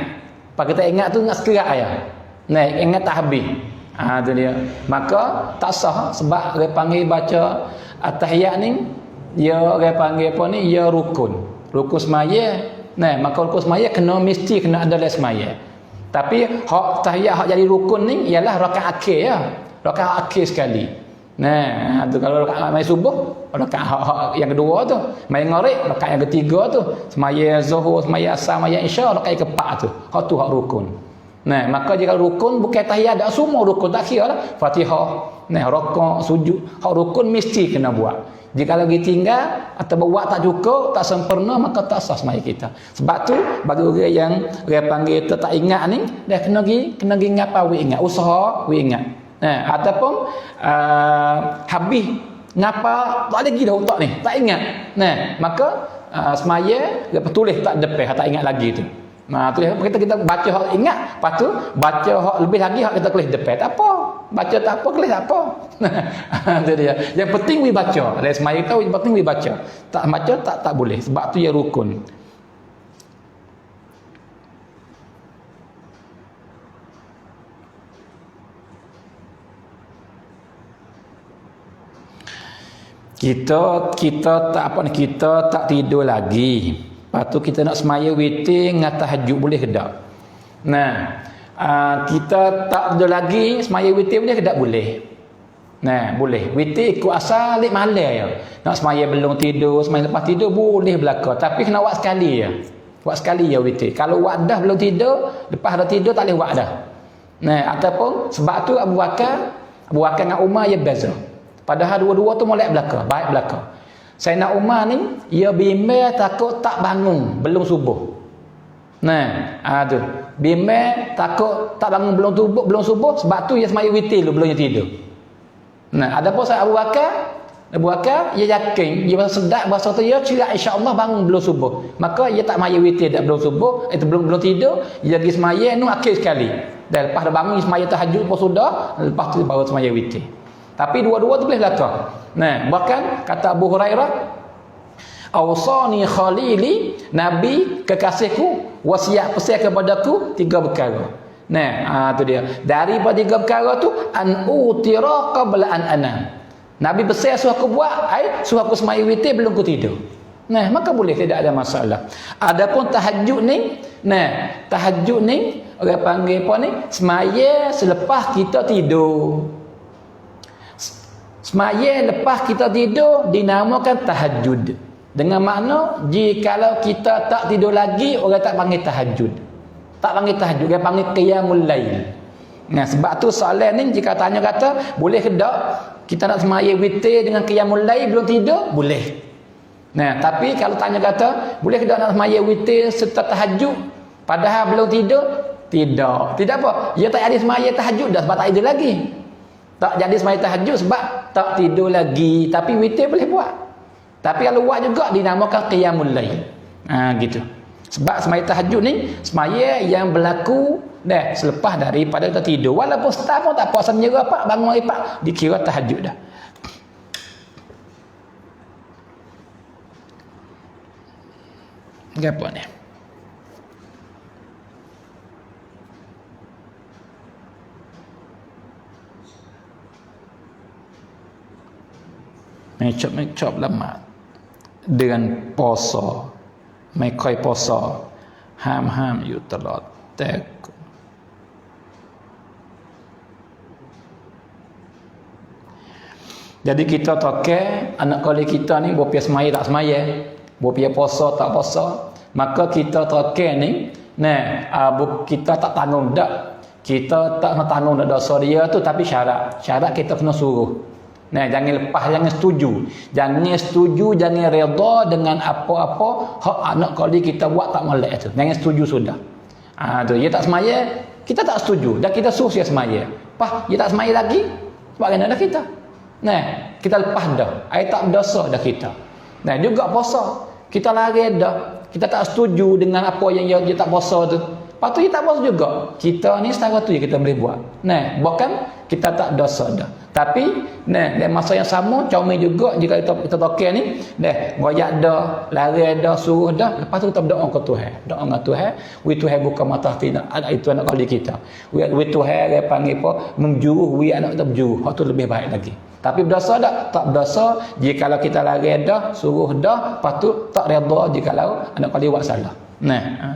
Apa kita ingat tu ingat sekirat aja. Nah, ingat tak habis. Tu dia. Maka tak sah sebab dia panggil baca at-tahiyat ni dia panggil apa ni? Ya rukun. Rukun semaya. Nah, maka rukun semaya mesti kena ada dalam semaya. Tapi hak tahiyat hak jadi rukun ni ialah rakaat akhir ya. Rakaat akhir sekali. Nah, tu kalau rakaat mai subuh, rakaat yang kedua tu, mai maghrib, rakaat yang ketiga tu, semaya zuhur, semaya asar, semaya isya, rakaat keempat tu. Hak tu hak rukun. Nah, maka jika rukun bukan tahiyat dak semua rukun tak kira lah. Fatihah, nah rakaat, sujud, hak rukun mesti kena buat. Jika lagi tinggal atau buat tak cukup, tak sempurna, maka tak sah semaya kita. Sebab tu bagi orang yang dia panggil tak ingat ni, dia kena pergi ngapa we ingat, usaha we ingat. Nah, ataupun habis ngapa tak lagi dah otak ni, tak ingat. Nah, maka semaya dia tulis tak depan, tak ingat lagi tu. Nah, tulis kita baca hak ingat, lepas tu baca hak lebih lagi hak kita tulis depan. Tak apa. Baca tak apa, tulis tak apa. Itu dia. Yang penting we baca. Dari semaya tahu yang penting we baca. Tak baca tak boleh. Sebab tu ya rukun. Kita tak apa ni, kita tak tidur lagi. Lepas tu kita nak semaya witir dengan tahajud boleh ke tak? Nah, kita tak tidur lagi semaya witir boleh ke tak? Boleh. Nah, boleh. Witir ikut asal lik malam ya. Nak semaya belum tidur, semaya lepas tidur boleh belaka. Tapi kena buat sekali ya. Buat sekali ya witir. Kalau buat dah belum tidur, lepas dah tidur tak boleh buat dah. Nah, ataupun sebab tu Abu Bakar dengan Umar ya beza. Padahal dua-dua tu molek belaka, baik belaka. Sayyidina Umar ni ia bimbang takut tak bangun belum subuh. Nah, tu. Bimbang takut tak bangun belum subuh sebab tu ia semaya witir dulu belum tidur. Nah, adapun Abu Bakar ia yakin, ia rasa sedap bahasa tu ia kira insya-Allah bangun belum subuh. Maka ia tak maya witir dak belum subuh, itu belum tidur, ia pergi semaya nu akhir sekali. Dan lepas dah bangun semaya tahajud pun sudah, lepas tu baru semaya witir. Tapi dua-dua tu boleh belakang. Nah, bahkan kata Abu Hurairah, "Awsani khalili, Nabi kekasihku wasiat pesan kepadaku 3 perkara." Nah, tu dia. Daripada 3 perkara tu an utira qabla an anam. Nabi pesan suruh aku buat, suruh aku semaya witir belum aku tidur. Nah, maka boleh, tidak ada masalah. Adapun tahajud ni, tahajud ni orang panggil apa ni? Semaya selepas kita tidur. Semaya lepas kita tidur dinamakan tahajud. Dengan makna jikalau kita tak tidur lagi orang tak panggil tahajud. Tak panggil tahajud, dia panggil qiyamul lail. Nah, sebab tu soalan ni jika tanya kata boleh ke tak kita nak semaya witir dengan qiyamul lail belum tidur? Boleh. Nah, tapi kalau tanya kata boleh ke tak nak semaya witir serta tahajud padahal belum tidur? Tidak. Tidak apa? Dia tak ada semaya tahajud dah sebab tak tidur lagi. Tak jadi semaya tahajud sebab tak tidur lagi, tapi witir boleh buat. Tapi kalau buat juga dinamakan qiyamul lail. Gitu. Sebab semaya tahajud ni semaya yang berlaku dah selepas daripada kita tidur. Walaupun start pun tak apa, asal menyerah pak bangun hari pak dikira tahajud dah. Gapo ni? Mecop lama dengan puasaไม่ค่อย puasa ห้ามอยู่ตลอดแต่ jadi kita toke anak kali kita ni buat semaya tak semaya, buat puasa tak puasa, maka kita toke ni kita tak tanggung dak, kita tak tanggung dak dosa dia tu, tapi syarat kita kena suruh. Nah, jangan lepas, jangan setuju. Jangan setuju, jangan redha dengan apa-apa hak anak kali kita buat tak molek tu. Jangan setuju sudah. Tu dia tak semaya, kita tak setuju. Dan kita suruh dia semaya. Dia tak semaya lagi, sebab kena dah kita. Nah, kita lepas dah. Ai tak berdosa dah kita. Nah, juga puasa. Kita lari dah. Kita tak setuju dengan apa yang dia tak puasa tu. Lepas tu dia tak puasa juga. Kita ni setara tu je kita boleh buat. Nah, bukan kita tak dosa dah. Tapi, dalam masa yang sama, comel juga jika kita tokek ni, goyak dah, lari dah, suruh dah. Lepas tu kita berdoa ke Tuhan. Doa dengan Tuhan. Tuhan buka mata hati itu anak kali kita. Tuhan dia panggil apa? Menjuruh, anak kita berjuruh. Hak tu lebih baik lagi. Tapi berdosa tak? Tak berdosa jikalau kita lari dah, suruh dah, lepas tu tak redha jikalau anak kali buat salah. Nah,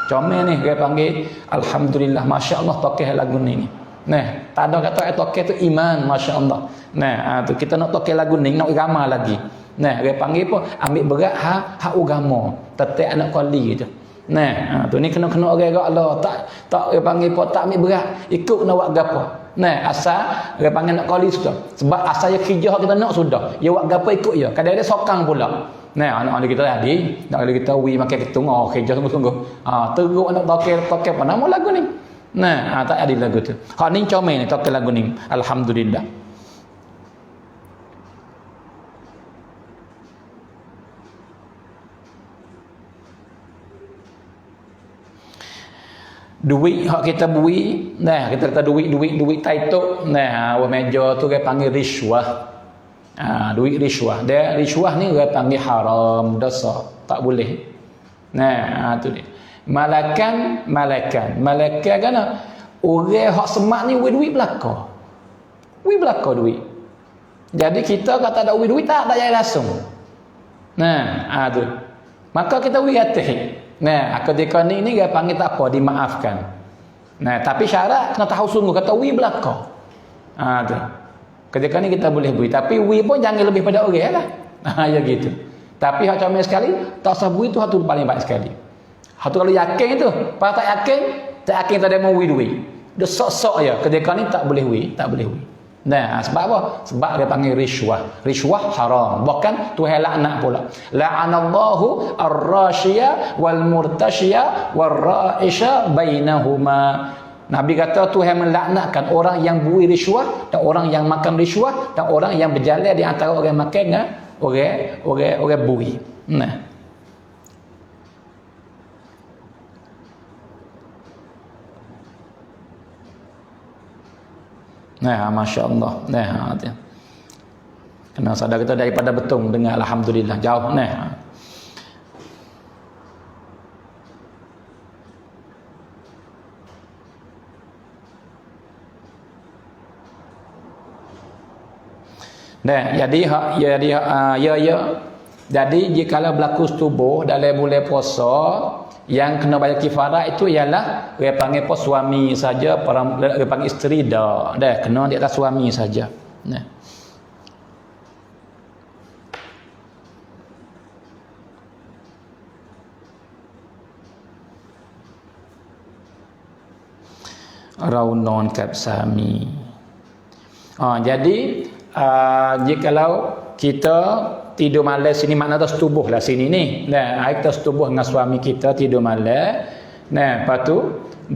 comel ni dia panggil alhamdulillah, masya-Allah tokeh lagu ni. Nah, tak ada kata tokeh tu iman, masya-Allah. Nah, tu kita nak tokeh lagu ni, nak agama lagi. Nah, dia panggil apa? Ambil berat hak agama, tetek anak kali gitu. Nah, tu ni kena orang gerak Allah, tak dia panggil apa? Tak ambil berat, ikut nak buat gapo. Nah, asal dia panggil nak kali sudah. Sebab asal ya kerja kita nak sudah. Ya buat gapo ikut ya. Kadang-kadang sokang pula. Nah, anak-anak kita tadi, nak kita makan ketung, kerja sungguh-sungguh. Teruk anak tokek apa nama lagu ni? Nah, tak ada lagu tu. Hak ni comel ni tokek lagu ni. Alhamdulillah. Duit hak kita bui, kita kata duit taituk. Meja tu dia panggil riswah. Duit riswah. Dia riswah ni dia panggil haram, dosa, tak boleh. Tu dia. Malakan kan orang hak semak ni duit belaka. Duit. Jadi kita kata ada duit tak jaya langsung. Tu. Maka kita hati. Ketika ni dia panggil tak apa, dimaafkan. Tapi syarat kena tahu sungguh kata belaka. Tu. Ketika ni kita boleh bui, tapi pun jangan lebih pada orang lah. Ya gitu. Tapi hak comel sekali, tak usah bui tu hak tu paling baik sekali. Hak tu kalau yakin tu, kalau tak yakin tak ada mau duit. Dia sok-sok je. Ketika ni tak boleh bui. Sebab apa? Sebab dia panggil riswah. Riswah haram. Bukan Tuhan laknat pula. La'anallahu ar-rashiya wal murtashiya wal ra'isha bainahuma. Nabi kata Tuhan melaknatkan orang yang bui riswah dan orang yang makan riswah dan orang yang berjalan di antara orang makan dengan orang bui. Masya-Allah. Kena sadar kita daripada betung dengan alhamdulillah jauh. Jadi jikalau berlaku setubuh dalam bulan puasa, yang kena bayar kifarah itu ialah dia panggil suami saja, dia panggil isteri dah kena di atas suami saja. Raunon kapsami. Jadi jikalau kita tidur malam sini, makna tu setubuh lah sini ni. Kita setubuh dengan suami kita tidur malam. Lepas tu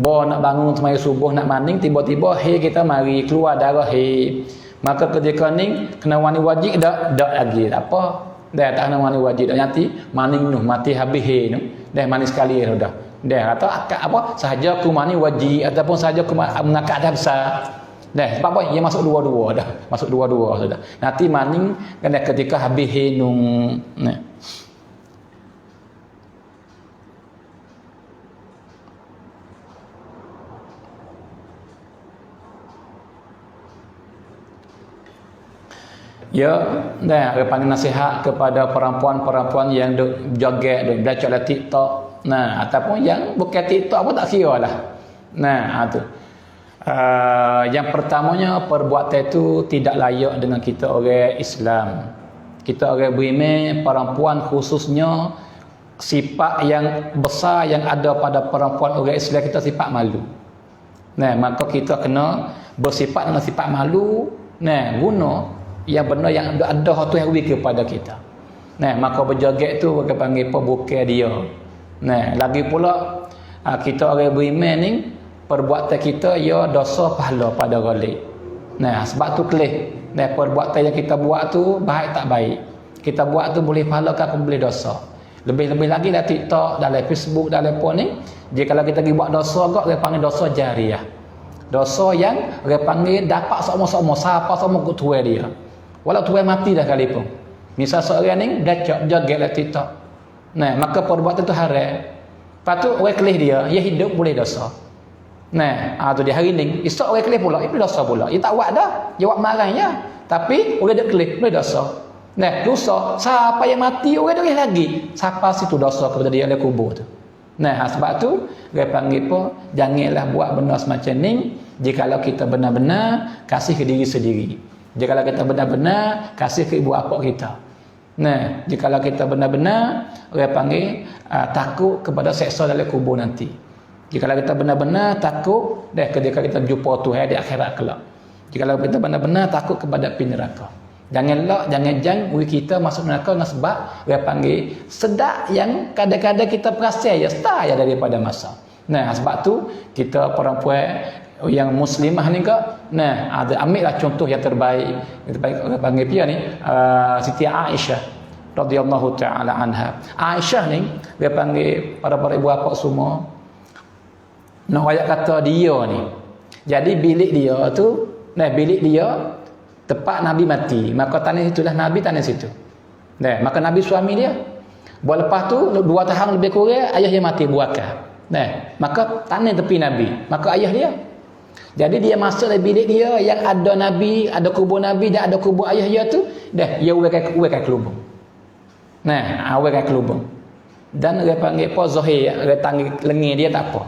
nak bangun semaya subuh nak manding, tiba-tiba kita mari keluar darah maka ketika ni kena wani wajib dak lagi apa. Tak kena wani wajib dak nanti manding tu mati habis tu. Mandi sekali dah. Kata apa sahaja aku mani wajib ataupun sahaja aku mengakad dah besar. Sebab apa? Ia masuk dua-dua dah. Masuk dua-dua sudah. Nanti maning kan ketika habis henung. Dia panggil nasihat kepada perempuan-perempuan yang duk joget, duk belajar TikTok. Ataupun yang bukan TikTok apa tak kira lah. Tu. Yang pertamanya, perbuatan itu tidak layak dengan kita orang Islam. Kita orang beriman, perempuan khususnya, sifat yang besar yang ada pada perempuan orang Islam, kita sifat malu. Maka kita kena bersifat dengan sifat malu. Guna yang benda yang ada tu yang beri kepada kita. Nah, maka berjoget tu kita panggil apa? Bukan dia. Nah, lagi pula kita orang beriman ni perbuatan kita ya dosa pahala pada galik. Nah, sebab tu kelih. Nah, perbuatan yang kita buat tu baik tak baik. Kita buat tu boleh pahala ke boleh dosa. Lebih-lebih lagi dalam TikTok, dalam Facebook, dalam apa ni, jika kalau kita pergi buat dosa kok dia panggil dosa jariah. Dosa yang dia panggil dapat sama-sama siapa sama ke tuai dia. Walau tuai mati dah kali pun. Misal seorang ni gacok joget dalam TikTok. Nah, maka perbuatan tu haram. Lepas tu orang kelih dia hidup boleh dosa. Nah, tu dia hari ni, esok orang kelih pula, itu dosa pula. Dia tak buat dah, dia buat marahnya. Tapi orang dia kelih, boleh dosa. Nah, dosa, siapa yang mati orang dia lagi. Siapa situ dosa kepada dia oleh kubur tu. Nah, sebab tu dia panggil apa? Janganlah buat benda semacam ni jikalau kita benar-benar kasih ke diri sendiri. Jikalau kita benar-benar kasih ke ibu bapa kita. Nah, jikalau kita benar-benar dia panggil takut kepada seksa dalam kubur nanti. Jikalau kita benar-benar takut ketika kita jumpa Tuhan di akhirat kelak. Jikalau kita benar-benar takut kepada api neraka. Janganlah, jangan kita masuk neraka dengan sebab dia panggil sedak yang kadang-kadang kita perasan ya start ya daripada masa. Nah, sebab tu kita perempuan yang muslimah ni kak, nah ada ambillah contoh yang terbaik. Kita panggil dia ni Siti Aisyah radhiyallahu taala anha. Aisyah ni dia panggil para ibu bapa semua. Nak ayat kata dia ni. Jadi bilik dia tu, bilik dia tepat Nabi mati, maka tanah itulah Nabi tanah situ. Nah, maka Nabi suami dia. Buat lepas tu 2 tahun lebih kurang ayah dia mati buakah. Nah, maka tanah tepi Nabi, maka ayah dia. Jadi dia masuk dalam bilik dia yang ada Nabi, ada kubur Nabi dan ada kubur ayah dia tu, dia uai kelubung. Nah, uai kelubung. Dan dia panggil apa zahir, dia tangi lengan dia tak apa.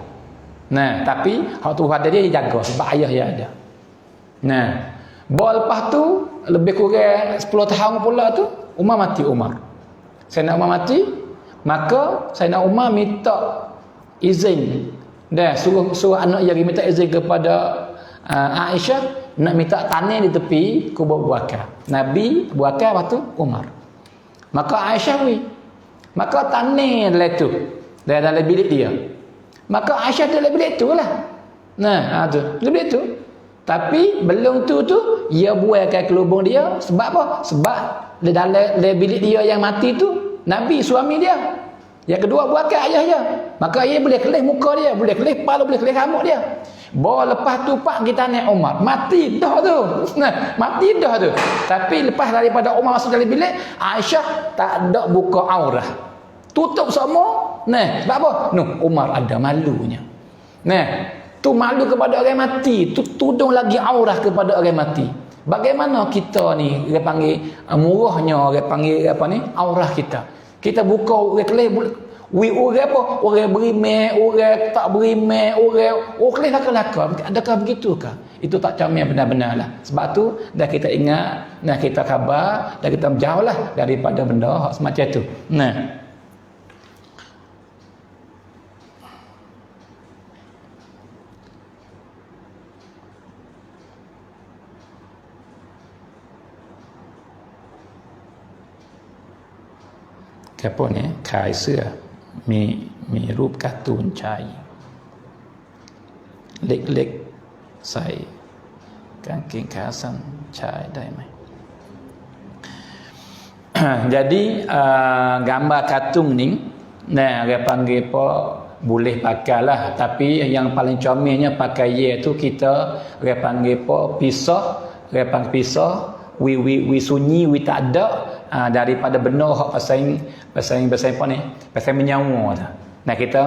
Nah, tapi hak tu ada dia jaga sebab ayah dia ada. Nah, lepas tu lebih kurang 10 tahun pula tu Umar mati. Sayyidina Umar mati, maka Sayyidina Umar minta izin dah suruh anak dia minta izin kepada Aisyah nak minta tanah di tepi kubur Abu Bakar. Nabi, Abu Bakar, lepas tu Umar. Maka Aisyah maka tanah dalam tu dalam bilik dia. Maka Aisyah dalam bilik tu lah. Nah, tu bilik tu. Tapi belum tu dia buaikan kelubung dia sebab apa? Sebab dalam bilik dia yang mati tu Nabi suami dia. Yang kedua buatkan ayah dia. Maka ayah boleh kelih muka dia, boleh kelih kepala, boleh kelih rambut dia. Bawa lepas tu pak kita naik Umar. Mati dah tu. Nah, mati dah tu. Tapi lepas daripada Umar masuk dalam bilik, Aisyah tak ada buka aurah. Tutup semua. Nah, sebab apa? Umar ada malunya. Nah, tu malu kepada orang mati, tu tudung lagi aurah kepada orang mati. Bagaimana kita ni dia panggil murahnya dia panggil apa ni aurah kita. Kita buka orang kelih orang apa? Orang berimeh, orang tak berimeh, orang kelih laka-laka. Adakah begitukah? Itu tak comel benar-benarlah. Sebab tu dah kita ingat, dah kita khabar, dah kita menjauhlah daripada benda semacam itu. Nah, apa ni kai สื้อมีรูปการ์ตูนชายเล็กๆใส่กางเกงขาสั้นชายได้ไหม jadi gambar kartun ni dia panggil apa boleh pakailah tapi yang paling comelnya pakai tu kita dia panggil apa dia panggil pisah wi sunyi wi tak ada daripada benar hak pasal apa ni pasal menyawa dah. Nah kita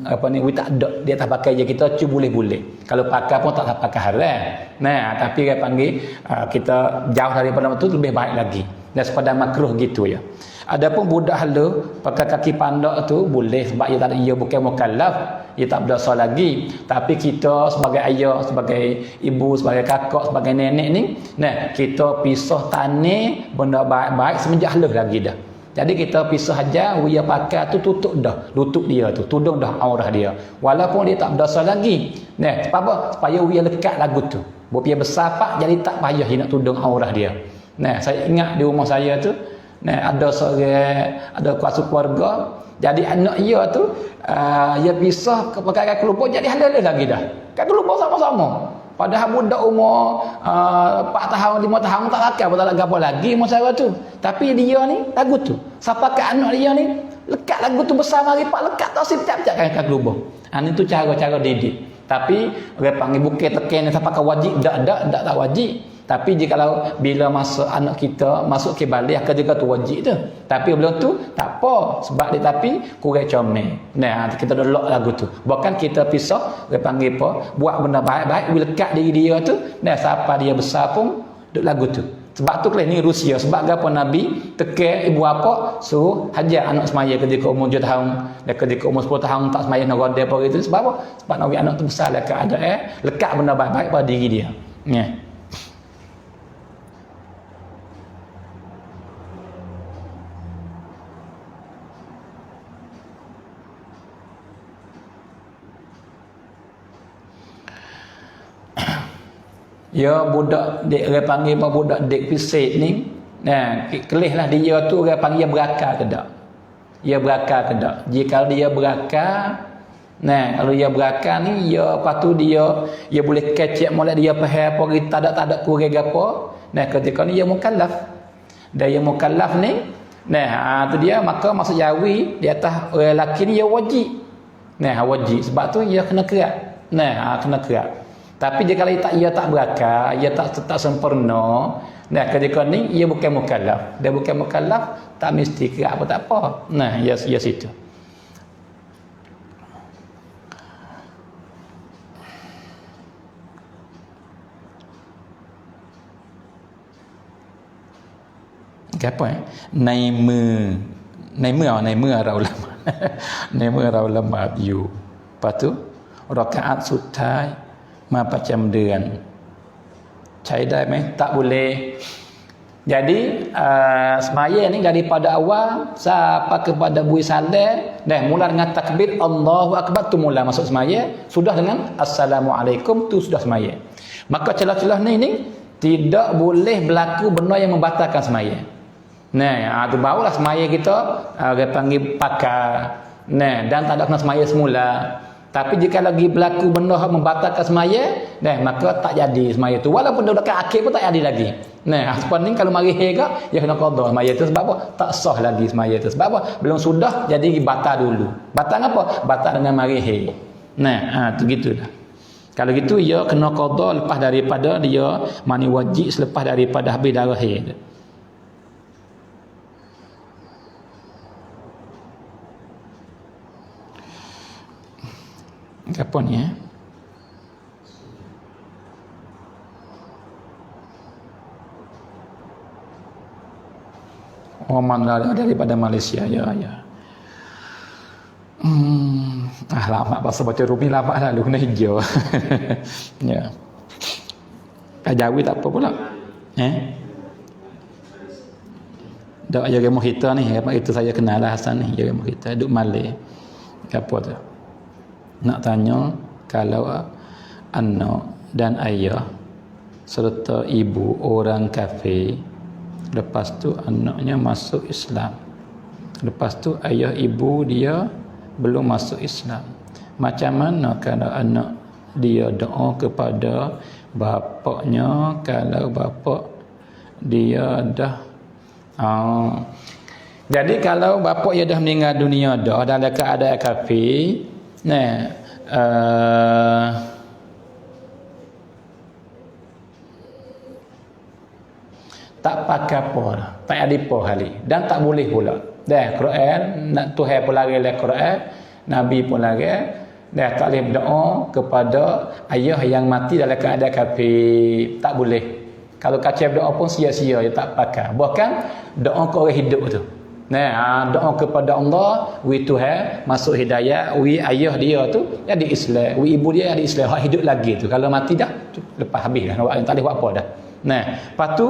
apa ni wi tak ada dia tak pakai je kita cuba boleh kalau pakai pun tak pakai haram. Nah tapi dia panggil kita jauh daripada itu lebih baik lagi daripada makruh gitu ya. Adapun budak hala pakai kaki pandak tu boleh sebab ia bukan mukallaf, ia tak berdosa lagi. Tapi kita sebagai ayah, sebagai ibu, sebagai kakak, sebagai nenek ni, nah kita pisah tanah benda baik-baik semenjak hala lagi dah. Jadi kita pisah aja, dia pakai tu tutup dah lutut dia tu, tudung dah aurah dia. Walaupun dia tak berdosa lagi. Nah, sebab apa? Supaya dia lekat lagu tu. Buat dia besar pak, jadi tak payah dia nak tudung aurah dia. Nah, saya ingat di rumah saya tu, nah ada seorang, ada kuasa keluarga, jadi anak dia tu, dia pisah ke pakai kaki lubang, jadi halal lagi dah. Kaki lubang sama-sama. Padahal budak umur 4 tahun, 5 tahun tak rakam, tak lagu apa lagi masalah tu. Tapi dia ni, lagu tu. Siapa ke anak dia ni, lekat lagu tu besar mari pak, lekat tak sip-cap-cap kaki lubang. Ini tu cara-cara didik. Tapi orang panggil bukit teken ni siapa ke wajib, tak wajib. Tapi jikalau bila masa anak kita masuk ke balik akan juga tu wajib tu. Tapi belum tu tak apa sebab dia tapi kurang comel. Nah, kita dah lock lagu tu. Bahkan kita pisah, dia panggil apa? Buat benda baik-baik, bila lekat diri dia tu, nah siapa dia besar pun duk lagu tu. Sebab tu kelas ni Rusia. Sebab apa Nabi teken ibu bapa suruh hajar anak semaya ketika umur 7 tahun, dan ketika umur 10 tahun tak semaya nak rodai apa gitu. Sebab apa? Sebab Nabi anak tu besar lah keadaan lekat benda baik-baik pada diri dia. Ya. Ya budak dek orang panggil apa budak dek fisik ni, nah kelihlah dia tu orang panggil berakal ke tak? Dia berakal ke tak? Jika dia berakal, nah kalau dia berakal ni ya patu dia boleh kecek molek dia faham apa kita tak ada kurang apa. Nah ketika ni dia mukallaf. Dan dia mukallaf ni, nah tu dia maka masuk jawi di atas orang lelaki ni dia wajib. Nah wajib sebab tu dia kena kerat. Nah kena kerat. Tapi jika ia tak berakal, ia tak sempurna, nah ketika ni ia bukan mukallaf. Dia bukan mukallaf, tak mesti kira apa tak apa. Nah, ia situ. Apaในมือเราละหมาด ในเมื่อเราละหมาดอยู่ lepas tu rakaat สุดท้ายมาประจำเดือนใช้ได้ไหม tak boleh. Jadi semaya ni daripada awal sampai kepada bui salam dah mula dengan takbir Allahu akbar tu mula masuk semaya, sudah dengan assalamualaikum tu sudah semaya. Maka celah-celah ni tidak boleh berlaku benda yang membatalkan semaya. Nah, tu barulah semaya kita orang panggil pakar. Nah, dan tak ada kena semaya semula. Tapi jika lagi berlaku benda yang membatalkan semaya, maka tak jadi semaya tu. Walaupun dah dekat akhir pun tak jadi lagi. Nah, sebab ni kalau mari hega, dia kena qada semaya tu sebab apa? Tak sah lagi semaya tu. Sebab apa? Belum sudah jadi batal dulu. Batal apa? Batal dengan mari he. Nah, tu gitulah. Kalau gitu dia kena qada lepas daripada dia mani wajib selepas daripada habis darah he. Apa ni Oman daripada Malaysia ya. Lama bahasa baca Rumi lama lalu kena hijau. Ya. Kajawi tak apa pula. Dak jaga mohita ni, apa itu saya kenal lah Hasan ni, jaga mohita duduk Malay. Apa tu? Nak tanya kalau anak dan ayah serta ibu orang kafir, lepas tu anaknya masuk Islam, lepas tu ayah ibu dia belum masuk Islam, macam mana kalau anak dia doa kepada bapaknya kalau bapak dia dah jadi kalau bapak dia dah meninggal dunia dah dalam keadaan kafir, tak pakai apa dah, tak ada apa kali dan tak boleh pula. Dah Quran nak Tuhan pun lari dalam Quran, Nabi pun lari dah tak boleh berdoa kepada ayah yang mati dalam keadaan kafir, tak boleh. Kalau kacau berdoa pun sia-sia, dia tak pakai. Bahkan doa ke orang hidup tu. Doa kepada Allah, wi Tuhan masuk hidayah, wi ayah dia tu jadi Islam, wi ibu dia jadi Islam, hak hidup lagi tu. Kalau mati dah lepas habis dah, tak boleh buat apa dah. Lepas tu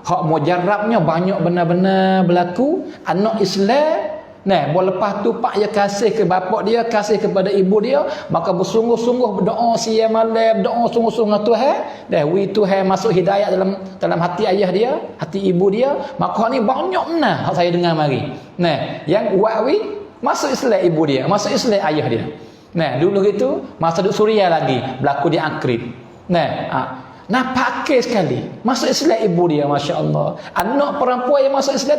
hak mujarabnya banyak benar-benar berlaku, anak Islam Nah, lepas tu pak dia kasih ke bapak dia, kasih kepada ibu dia, maka bersungguh-sungguh berdoa siang malam, doa sungguh-sungguh dengan Tuhan. Dah wi Tuhan masuk hidayah dalam hati ayah dia, hati ibu dia, maka ni banyak benar hak saya dengar mari. Nah, yang buat wi masuk Islam ibu dia, masuk Islam ayah dia. Nah, dulu gitu masa duduk Suria lagi, berlaku di Akrib. Nah, pakai sekali. Masuk Islam ibu dia, masya-Allah. Anak perempuan yang masuk Islam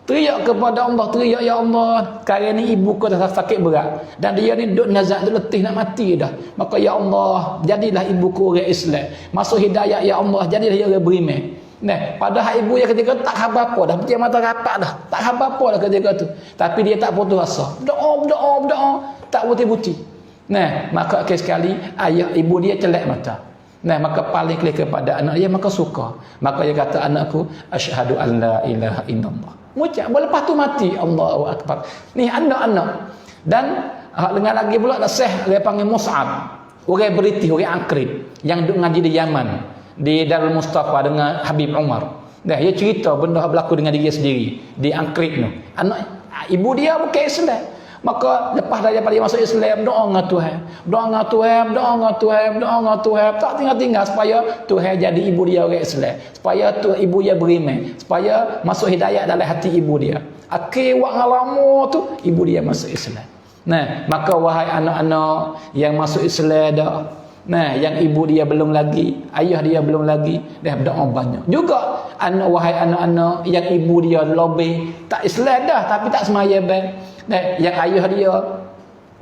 teriak kepada Allah, teriak, ya Allah, sekarang ni ibu ku dah sakit berat dan dia ni duduk nazak, duduk letih nak mati dah. Maka ya Allah, jadilah ibu ku orang Islam, masuk hidayah ya Allah, jadilah dia orang beriman. Nah, padahal ibu dia ketika tak khabar apa dah, macam mata rapat dah, tak khabar apa dah ketika tu. Tapi dia tak putus asa. Berdoa, tak berhenti-henti. Nah, maka akhir sekali ayah ibu dia celak mata. Nah, maka paling klik kepada anak dia, maka suka. Maka dia kata, anakku, asyhadu an la ilaha illallah. Mucak, lepas tu mati. Allahu Akbar. Ni anak-anak. Dan dengan lagi pula ada Syekh, dia panggil Mus'ab. Orang British, orang Akrib. Yang duduk ngaji di Yaman. Di Darul Mustafa dengan Habib Umar. Nah, dia cerita benda berlaku dengan diri sendiri. Di Akrib tu. Ibu dia bukan Islam. Maka lepas daripada dia masuk Islam, doa dengan Tuhan. Doa dengan Tuhan. Tak tinggal-tinggal supaya Tuhan jadi ibu dia orang Islam. Supaya ibu dia beriman. Supaya masuk hidayah dalam hati ibu dia. Akhir waktu lama tu, ibu dia masuk Islam. Nah, maka wahai anak-anak yang masuk Islam dah. Nah, yang ibu dia belum lagi, ayah dia belum lagi, dia berdoa banyak. Juga wahai anak-anak yang ibu dia lebih tak Islam dah tapi tak sembahyang baik. Nah, yang ayah dia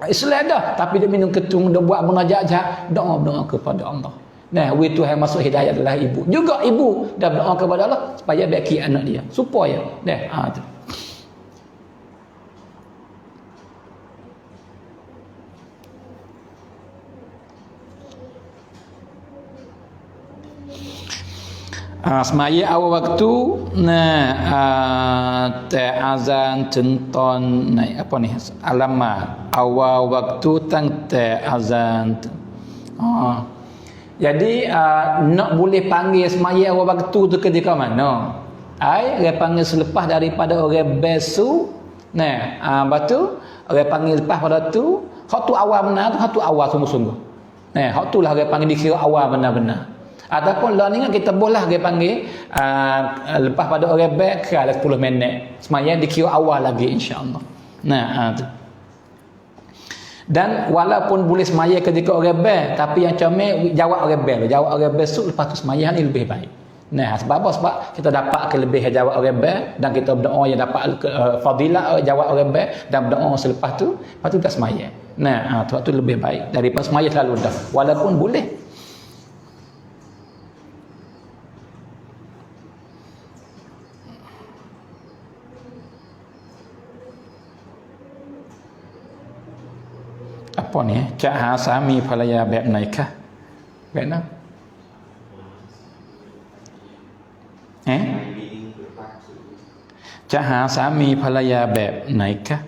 Islam dah tapi dia minum ketum, dia buat munajat jahat, doa kepada Allah. Nah, wi Tuhan masuk hidayah adalah ibu. Juga ibu dah berdoa kepada Allah supaya baki anak dia. Supaya tu. Semaya awal waktu azan centon apa ni alamat awal waktu tang azan. Jadi nak boleh panggil semaya awal waktu tu ketika mana? Dia panggil selepas daripada orang besu. Batu orang panggil lepas pada tu, hak tu awal benar, hak tu awal sungguh-sungguh. Hak tu lah orang panggil dikira awal benar-benar. Ataupun lah ni kan kita boleh dia panggil lepas pada orang baik ke 10 minit. Semaya dikira awal lagi insya-Allah. Tu. Dan walaupun boleh semaya ketika orang baik, tapi yang comel jawab orang baik. Jawab orang besok lepas tu semaya ni lebih baik. Sebab apa? Sebab kita dapat kelebihan jawab orang baik dan kita berdoa yang dapat fadilah jawab orang baik dan berdoa selepas tu, lepas tu kita semaya. Tu lebih baik daripada semaya terlalu dah. Walaupun boleh. Apa ni? Cak hang sami falayaแบบไหนคะแบบนั้นจะหาสามีภรรยาแบบไหนคะ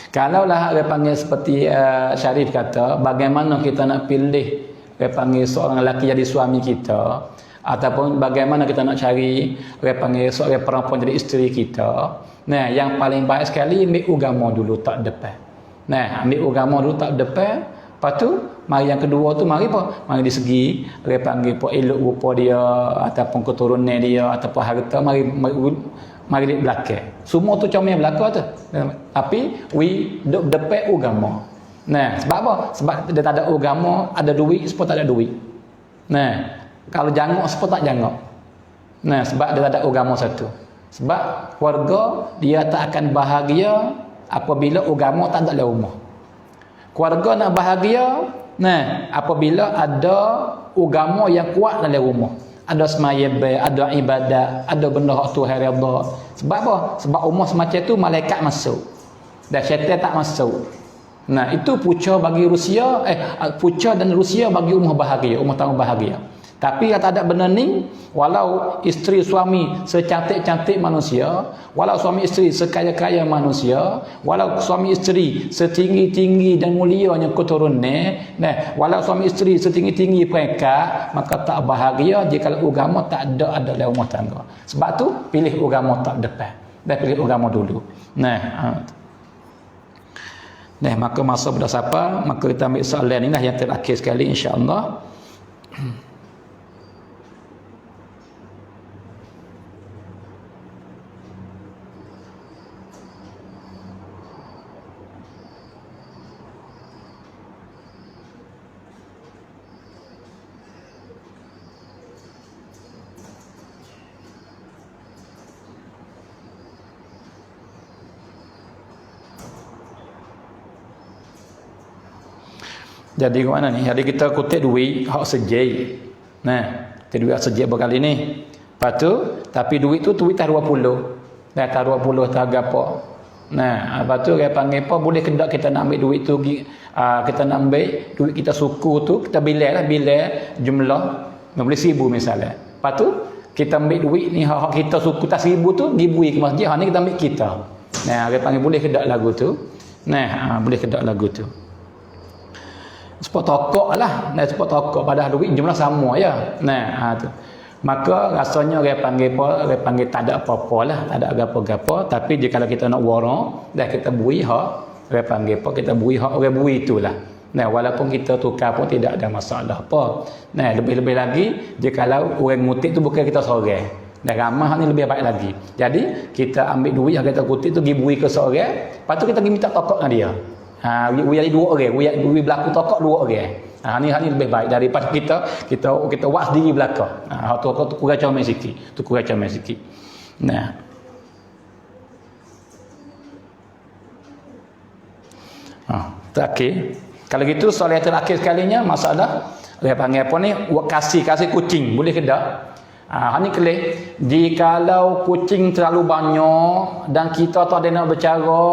Kalaulah dia panggil seperti Syarif kata, bagaimana kita nak pilih dia panggil seorang lelaki jadi suami kita, ataupun bagaimana kita nak cari dia panggil seorang perempuan jadi isteri kita. Yang paling baik sekali ambil agama dulu tak depan. Ambil agama dulu tak depan. Lepas tu mari yang kedua tu mari apa? Mari di segi dia panggil apa elok rupa dia ataupun keturunan dia ataupun harta, mari di belakang. Semua tu comel belakang tu. Tapi we duk depan agama. Sebab apa? Sebab dia tak ada agama, ada duit, sepuluh tak ada duit. Kalau jangok sepuluh tak jangok. Sebab dia tak ada agama satu. Sebab keluarga dia tak akan bahagia apabila agama tak ada dalam rumah. Keluarga nak bahagia apabila ada agama yang kuat dalam rumah. Ada sembahyang, ada ibadat, ada benda hak Tuhan redha. Sebab apa? Sebab rumah semacam tu malaikat masuk dan syaitan tak masuk. Itu punca bagi Rusia, punca dan Rusia bagi rumah bahagia, rumah tangga bahagia. Tapi kata ada benda ni, walau isteri suami secantik-cantik manusia, walau suami isteri sekaya-kaya manusia, walau suami isteri setinggi-tinggi dan mulianya keturunan, walau suami isteri setinggi-tinggi mereka, maka tak bahagia jika agama tak ada dalam rumah tangga. Sebab tu pilih agama tak depan. Dan pilih agama dulu. Maka masa pada siapa, maka kita ambil soalan inilah yang terakhir sekali insya-Allah. Jadi ke mana ni? Jadi kita kutip duit hak sejai. Kita duit hak sejai berkali ni. Lepas tu, tapi duit tu duit tak 20. Tak 20 tak apa. Lepas tu dia panggil apa? Boleh kendak kita nak ambil duit tu, kita nak ambil duit kita suku tu, kita bilang jumlah, boleh 1000 misalnya. Lepas tu, kita ambil duit ni hak kita suku tak 1000 tu, dibui ke masjid, hak ni kita ambil kita. Dia panggil boleh kendak lagu tu. Boleh kendak lagu tu. Sebab tokok lah. Sebab tokok padahal duit jumlah sama ya. Tu. Maka rasanya dia panggil apa? Dia panggil tak ada apa-apa lah. Tak ada apa-apa. Tapi jika kita nak warang, dah kita bui hak. Dia panggil apa? Kita bui hak orang bui itulah. Walaupun kita tukar pun tidak ada masalah apa. Lebih-lebih lagi, jika orang ngutip tu bukan kita seorang. Ramah ni lebih baik lagi. Jadi, kita ambil duit yang kita kutip tu, pergi bui ke seorang. Lepas tu kita pergi minta tokok dengan dia. Jadi 2 orang, we berlaku tokok 2 orang. Ni lebih baik daripada kita buat sendiri belaka. Tu kurang comel sikit. Terakhir. Kalau gitu soalan terakhir sekalinya masalah dia panggil apa ni? Kasih kucing, boleh ke tak? Ni kelih. Jikalau kucing terlalu banyak dan kita tak ada nak bercara,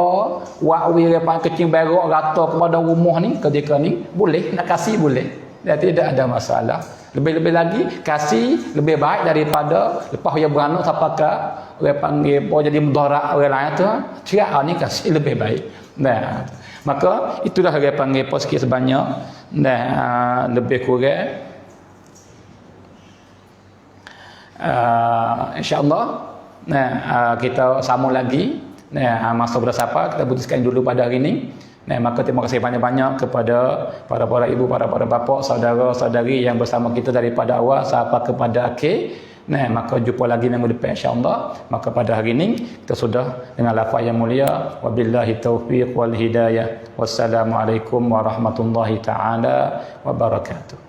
wakwi repan kucing berok rata kepada rumah ni, ketika ni boleh nak kasih boleh. Dan tidak ada masalah. Lebih-lebih lagi kasih lebih baik daripada lepas dia beranak siapakah orang panggil apa jadi mudarat orang lain tu. Cerak ni kasih lebih baik. Maka itulah dia panggil apa sikit sebanyak lebih kurang insya-Allah kita sambung lagi masa bersapa kita putuskan dulu pada hari ini. Maka terima kasih banyak-banyak kepada para ibu, para bapa, saudara-saudari yang bersama kita daripada awal sampai kepada akhir. Maka jumpa lagi minggu depan insya-Allah. Maka pada hari ini kita sudah dengan lafaz yang mulia, wabillahi taufiq wal hidayah. Wassalamualaikum warahmatullahi taala wabarakatuh.